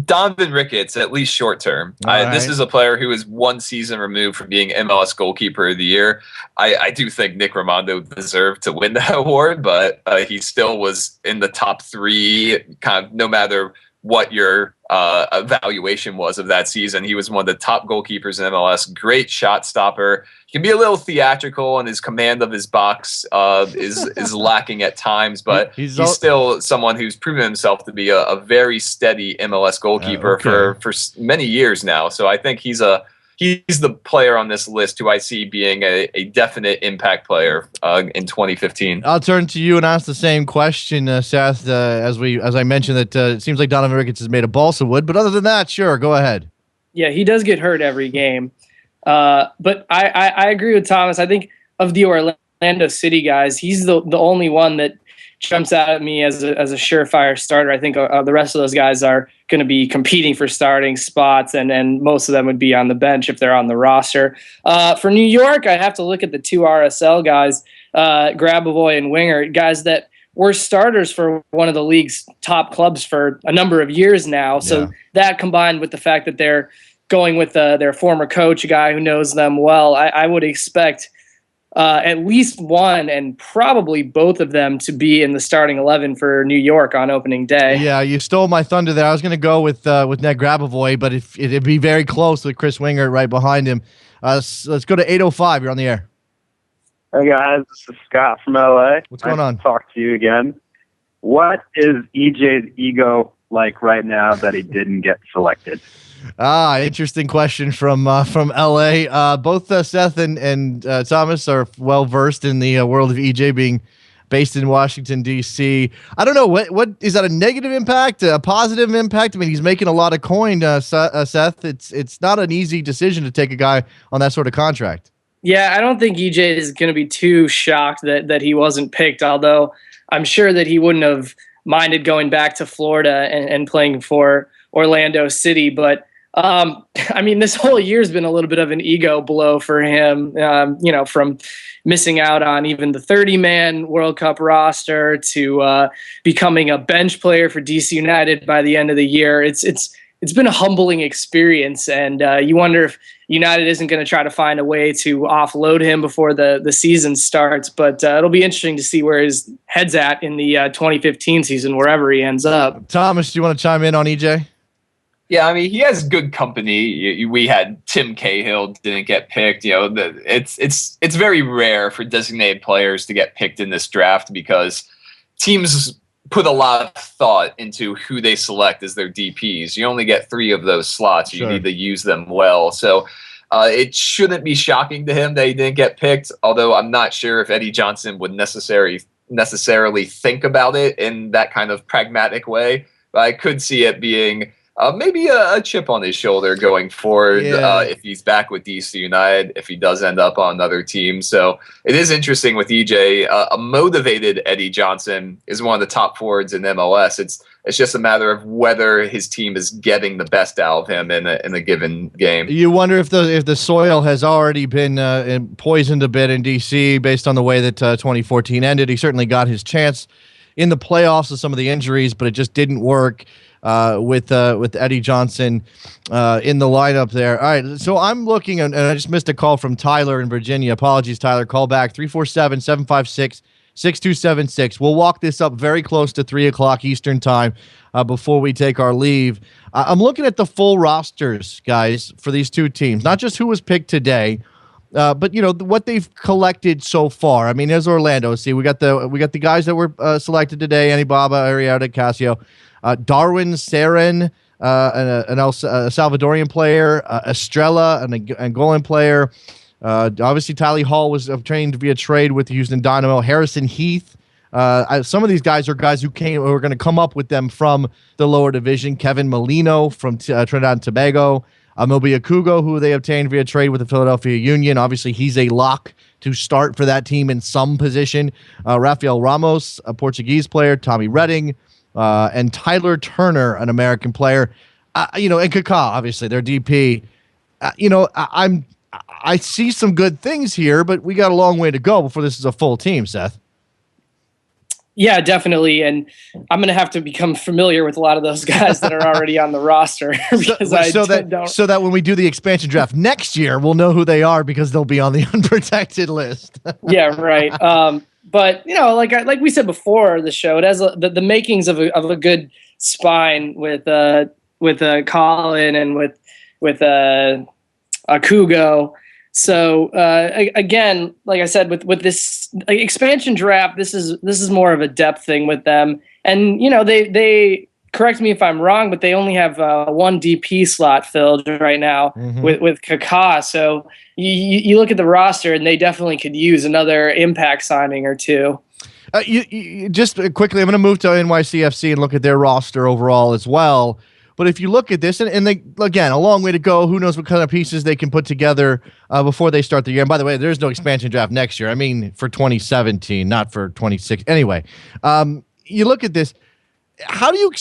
Donovan Ricketts, at least short term. This is a player who is one season removed from being MLS Goalkeeper of the Year. I do think Nick Raimondo deserved to win that award, but he still was in the top three, kind of no matter what your evaluation was of that season. He was one of the top goalkeepers in MLS. Great shot stopper. He can be a little theatrical, and his command of his box is lacking at times, but he's still someone who's proven himself to be a very steady MLS goalkeeper for many years now. So I think he's the player on this list who I see being a definite impact player in 2015. I'll turn to you and ask the same question, Seth. As I mentioned, that it seems like Donovan Ricketts has made a balsa wood, but other than that, sure, go ahead. Yeah, he does get hurt every game. But I agree with Thomas. I think of the Orlando City guys, he's the only one that jumps out at me as a surefire starter. I think the rest of those guys are going to be competing for starting spots, and most of them would be on the bench if they're on the roster. For New York, I have to look at the two RSL guys, Grabavoy and Winger, guys that were starters for one of the league's top clubs for a number of years now. So that combined with the fact that they're going with their former coach, a guy who knows them well, I would expect at least one and probably both of them to be in the starting 11 for New York on opening day. Yeah, you stole my thunder there. I was going to go with Ned Grabavoy, but it'd be very close with Chris Winger right behind him. Let's go to 805. You're on the air. Hey guys, this is Scott from LA. What's going on? Talk to you again. What is EJ's ego like right now that he didn't get selected? Interesting question from LA. Both Seth and Thomas are well versed in the world of EJ being based in Washington D.C. I don't know what is that a negative impact, a positive impact? I mean, he's making a lot of coin, Seth. It's not an easy decision to take a guy on that sort of contract. Yeah, I don't think EJ is going to be too shocked that he wasn't picked, although I'm sure that he wouldn't have minded going back to Florida and playing for Orlando City. But, I mean, this whole year's been a little bit of an ego blow for him, from missing out on even the 30-man World Cup roster to becoming a bench player for DC United by the end of the year. It's it's been a humbling experience, and you wonder if United isn't going to try to find a way to offload him before the season starts. But it'll be interesting to see where his head's at in the 2015 season, wherever he ends up. Thomas, do you want to chime in on EJ? Yeah, I mean, he has good company. We had Tim Cahill didn't get picked. It's very rare for designated players to get picked in this draft because teams put a lot of thought into who they select as their DPs. You only get 3 of those slots. You need to use them well. So it shouldn't be shocking to him that he didn't get picked, although I'm not sure if Eddie Johnson would necessarily think about it in that kind of pragmatic way. But I could see it being maybe a chip on his shoulder going forward if he's back with DC United, if he does end up on another team. So it is interesting with EJ. A motivated Eddie Johnson is one of the top forwards in MLS. It's just a matter of whether his team is getting the best out of him in a given game. You wonder if the soil has already been poisoned a bit in DC based on the way that 2014 ended. He certainly got his chance in the playoffs with some of the injuries, but it just didn't work. With Eddie Johnson in the lineup there. All right, so I'm looking, and I just missed a call from Tyler in Virginia. Apologies, Tyler. Call back 347-756-6276. We'll walk this up very close to 3 o'clock Eastern time before we take our leave. I'm looking at the full rosters, guys, for these two teams. Not just who was picked today, but what they've collected so far. I mean, there's Orlando. See, we got the guys that were selected today: Anibaba, Arrieta, Casio. Darwin Saren, an Salvadorian player, Estrella, an Angolan player. Obviously, Tylee Hall was trained via trade with the Houston Dynamo. Harrison Heath. Some of these guys are guys who are going to come up with them from the lower division. Kevin Molino from Trinidad and Tobago. Mobi Akugo, who they obtained via trade with the Philadelphia Union. Obviously, he's a lock to start for that team in some position. Rafael Ramos, a Portuguese player. Tommy Redding. And Tyler Turner, an American player, and Kaká, obviously their DP. I see some good things here, but we got a long way to go before this is a full team, Seth. Yeah, definitely, and I'm going to have to become familiar with a lot of those guys that are already on the roster because so that when we do the expansion draft next year, we'll know who they are because they'll be on the unprotected list. Yeah, right. But like we said before the show, it has the makings of a good spine with Colin and with Akugo. So again, like I said, with this expansion draft, this is more of a depth thing with them. And they correct me if I'm wrong, but they only have one DP slot filled right now with Kaká. So you look at the roster, and they definitely could use another impact signing or two. You just quickly, I'm going to move to NYCFC and look at their roster overall as well. But if you look at this, and they, again, a long way to go. Who knows what kind of pieces they can put together before they start the year. And by the way, there's no expansion draft next year. I mean, for 2017, not for 26. Anyway, you look at this. How do you,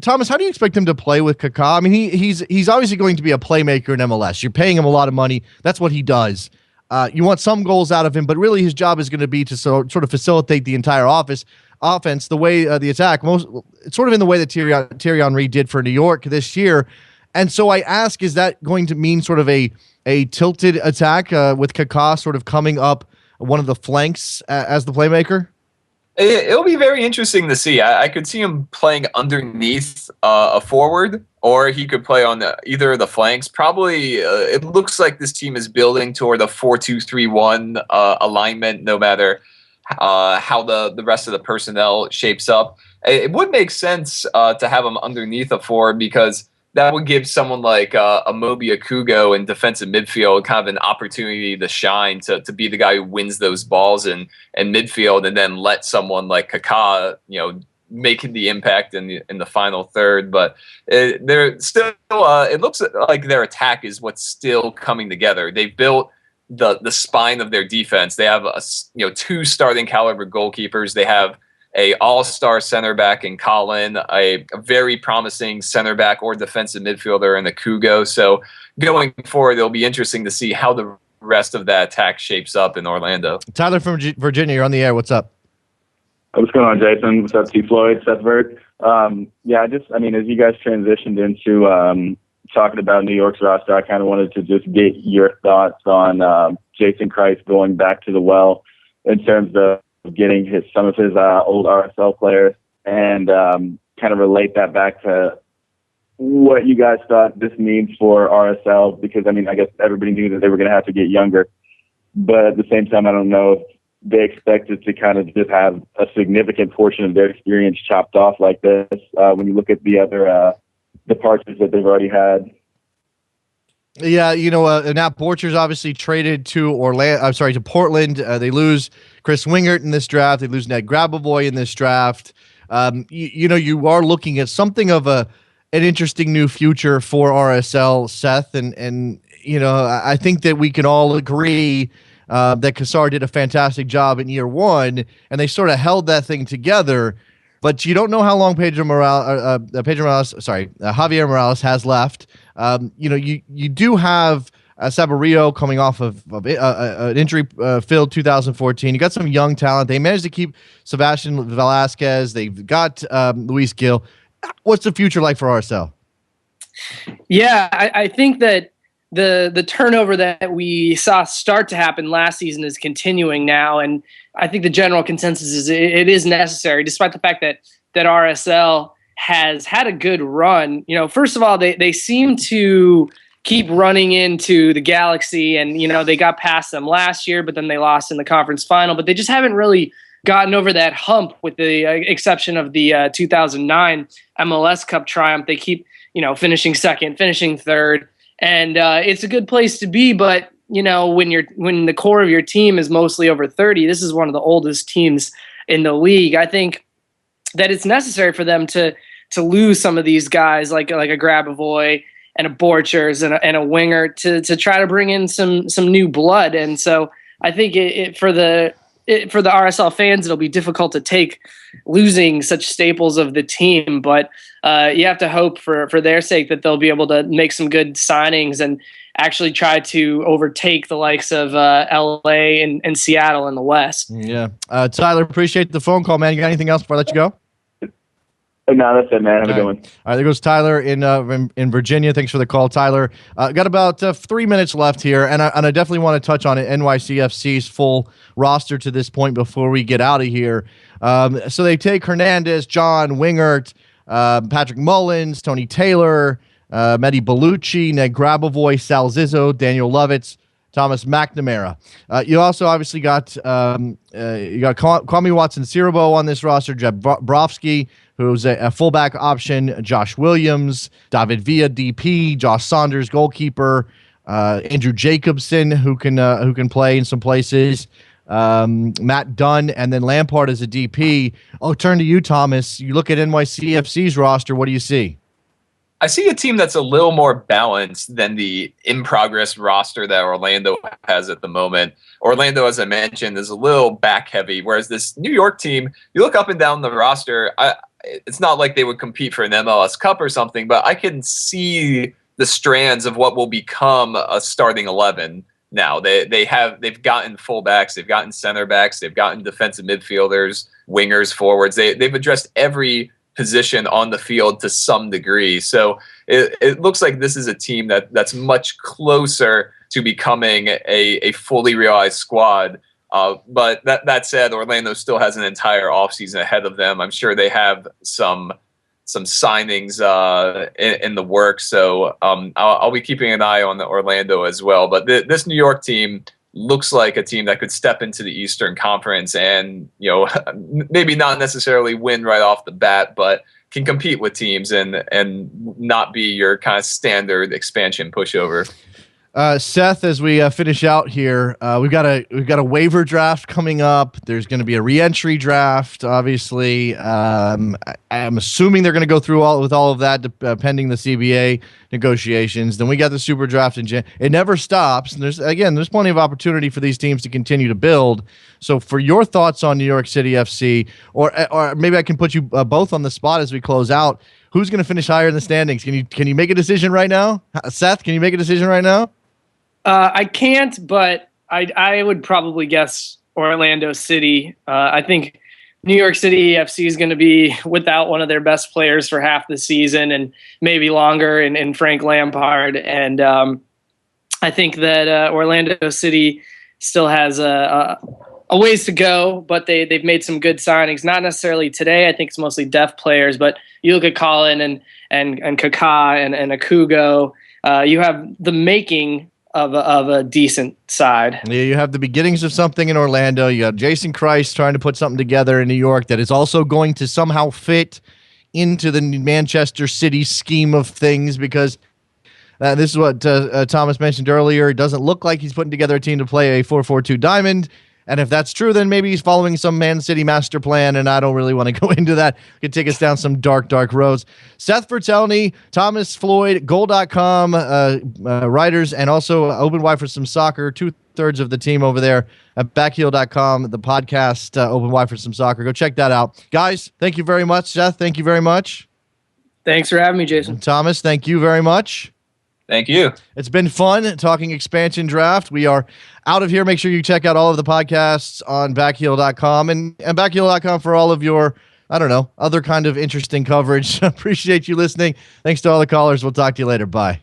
Thomas? How do you expect him to play with Kaká? I mean, he's obviously going to be a playmaker in MLS. You're paying him a lot of money. That's what he does. You want some goals out of him, but really his job is going to be to sort of facilitate the entire offense, the way the attack, sort of in the way that Thierry Henry did for New York this year. And so I ask, is that going to mean sort of a tilted attack with Kaká sort of coming up one of the flanks as the playmaker? It'll be very interesting to see. I could see him playing underneath a forward, or he could play on either of the flanks. Probably, it looks like this team is building toward a 4-2-3-1 alignment, no matter how the rest of the personnel shapes up. It would make sense to have him underneath a forward because that would give someone like a Mobi Akugo in defensive midfield kind of an opportunity to shine, to be the guy who wins those balls in midfield, and then let someone like Kaká, make the impact in the final third. But they're still, it looks like their attack is what's still coming together. They've built the spine of their defense. They have two starting caliber goalkeepers. They have a all-star center back in Colin, a very promising center back or defensive midfielder in Akugo. So going forward, it'll be interesting to see how the rest of that attack shapes up in Orlando. Tyler from Virginia, you're on the air. What's up? What's going on, Jason? What's up, T. Floyd? Seth Vert. As you guys transitioned into talking about New York's roster, I kind of wanted to just get your thoughts on Jason Kreis going back to the well in terms of getting some of his old RSL players and kind of relate that back to what you guys thought this means for RSL, because, I guess everybody knew that they were going to have to get younger. But at the same time, I don't know if they expected to kind of just have a significant portion of their experience chopped off like this when you look at the other departures that they've already had. Yeah, Nat Borchers obviously traded to Portland. They lose Chris Wingert in this draft. They lose Ned Grabavoy in this draft. You are looking at something of an interesting new future for RSL, Seth, and I think that we can all agree that Cassar did a fantastic job in year one, and they sort of held that thing together. But you don't know how long Javier Morales has left. You do have Saborio coming off of an injury-filled 2014. You got some young talent. They managed to keep Sebastian Velasquez. They've got Luis Gil. What's the future like for RSL? Yeah, I think that the turnover that we saw start to happen last season is continuing now, and I think the general consensus is it is necessary, despite the fact that RSL has had a good run. First of all, they seem to keep running into the Galaxy, and they got past them last year, but then they lost in the conference final. But they just haven't really gotten over that hump, with the exception of the 2009 MLS Cup triumph. They keep finishing second, finishing third. And it's a good place to be, but when the core of your team is mostly over 30, this is one of the oldest teams in the league. I think that it's necessary for them to lose some of these guys, like a Grabavoy and a Borchers and a Winger, to try to bring in some new blood. And so I think for the RSL fans, it'll be difficult to take losing such staples of the team, but you have to hope for their sake that they'll be able to make some good signings and actually try to overtake the likes of LA and Seattle in the West. Yeah. Tyler, appreciate the phone call, man. You got anything else before I let you go? No, that's it, man. Have a good one. All right, there goes Tyler in Virginia. Thanks for the call, Tyler. Got about 3 minutes left here, and I definitely want to touch on NYCFC's full roster to this point before we get out of here. So they take Hernandez, John Wingert, Patrick Mullins, Tony Taylor, Mehdi Bellucci, Ned Grabavoy, Sal Zizzo, Daniel Lovitz, Thomas McNamara. You also obviously got Kwame Watson-Siriboe on this roster, Jeb Brofsky, who's a fullback option, Josh Williams, David Villa, DP, Josh Saunders, goalkeeper, Andrew Jacobson, who can play in some places, Matt Dunn, and then Lampard as a DP. I'll turn to you, Thomas. You look at NYCFC's roster. What do you see? I see a team that's a little more balanced than the in-progress roster that Orlando has at the moment. Orlando, as I mentioned, is a little back-heavy, whereas this New York team, you look up and down the roster, it's not like they would compete for an MLS Cup or something, but I can see the strands of what will become a starting 11 now. They've gotten fullbacks, they've gotten center backs, they've gotten defensive midfielders, wingers, forwards. They've addressed every position on the field to some degree. So it looks like this is a team that's much closer to becoming a fully realized squad. But that said, Orlando still has an entire offseason ahead of them. I'm sure they have some signings in the works. So I'll be keeping an eye on Orlando as well. But this New York team looks like a team that could step into the Eastern Conference and, maybe not necessarily win right off the bat, but can compete with teams and not be your kind of standard expansion pushover. Seth, as we finish out here, we've got a waiver draft coming up. There's going to be a re-entry draft, obviously. I'm assuming they're going to go through all of that, pending the CBA negotiations. Then we got the Super Draft in Jan. It never stops. And there's plenty of opportunity for these teams to continue to build. So, for your thoughts on New York City FC, or maybe I can put you both on the spot as we close out. Who's going to finish higher in the standings? Can you make a decision right now, Seth? Can you make a decision right now? I can't, but I would probably guess Orlando City. I think New York City FC is going to be without one of their best players for half the season and maybe longer in Frank Lampard. And I think that Orlando City still has a ways to go, but they've made some good signings. Not necessarily today. I think it's mostly depth players, but you look at Colin and Kaká and Akugo. You have the making of a decent side. Yeah, you have the beginnings of something in Orlando. You got Jason Christ trying to put something together in New York that is also going to somehow fit into the Manchester City scheme of things, because this is what Thomas mentioned earlier. It doesn't look like he's putting together a team to play a 4-4-2 diamond. And if that's true, then maybe he's following some Man City master plan, and I don't really want to go into that. It could take us down some dark, dark roads. Seth Vertelney, Thomas Floyd, Goal.com writers, and also Open Wide for Some Soccer, 2/3 of the team over there at Backheel.com, the podcast Open Wide for Some Soccer. Go check that out. Guys, thank you very much. Seth, thank you very much. Thanks for having me, Jason. And Thomas, thank you very much. Thank you. It's been fun talking expansion draft. We are out of here. Make sure you check out all of the podcasts on backheel.com and backheel.com for all of your, I don't know, other kind of interesting coverage. Appreciate you listening. Thanks to all the callers. We'll talk to you later. Bye.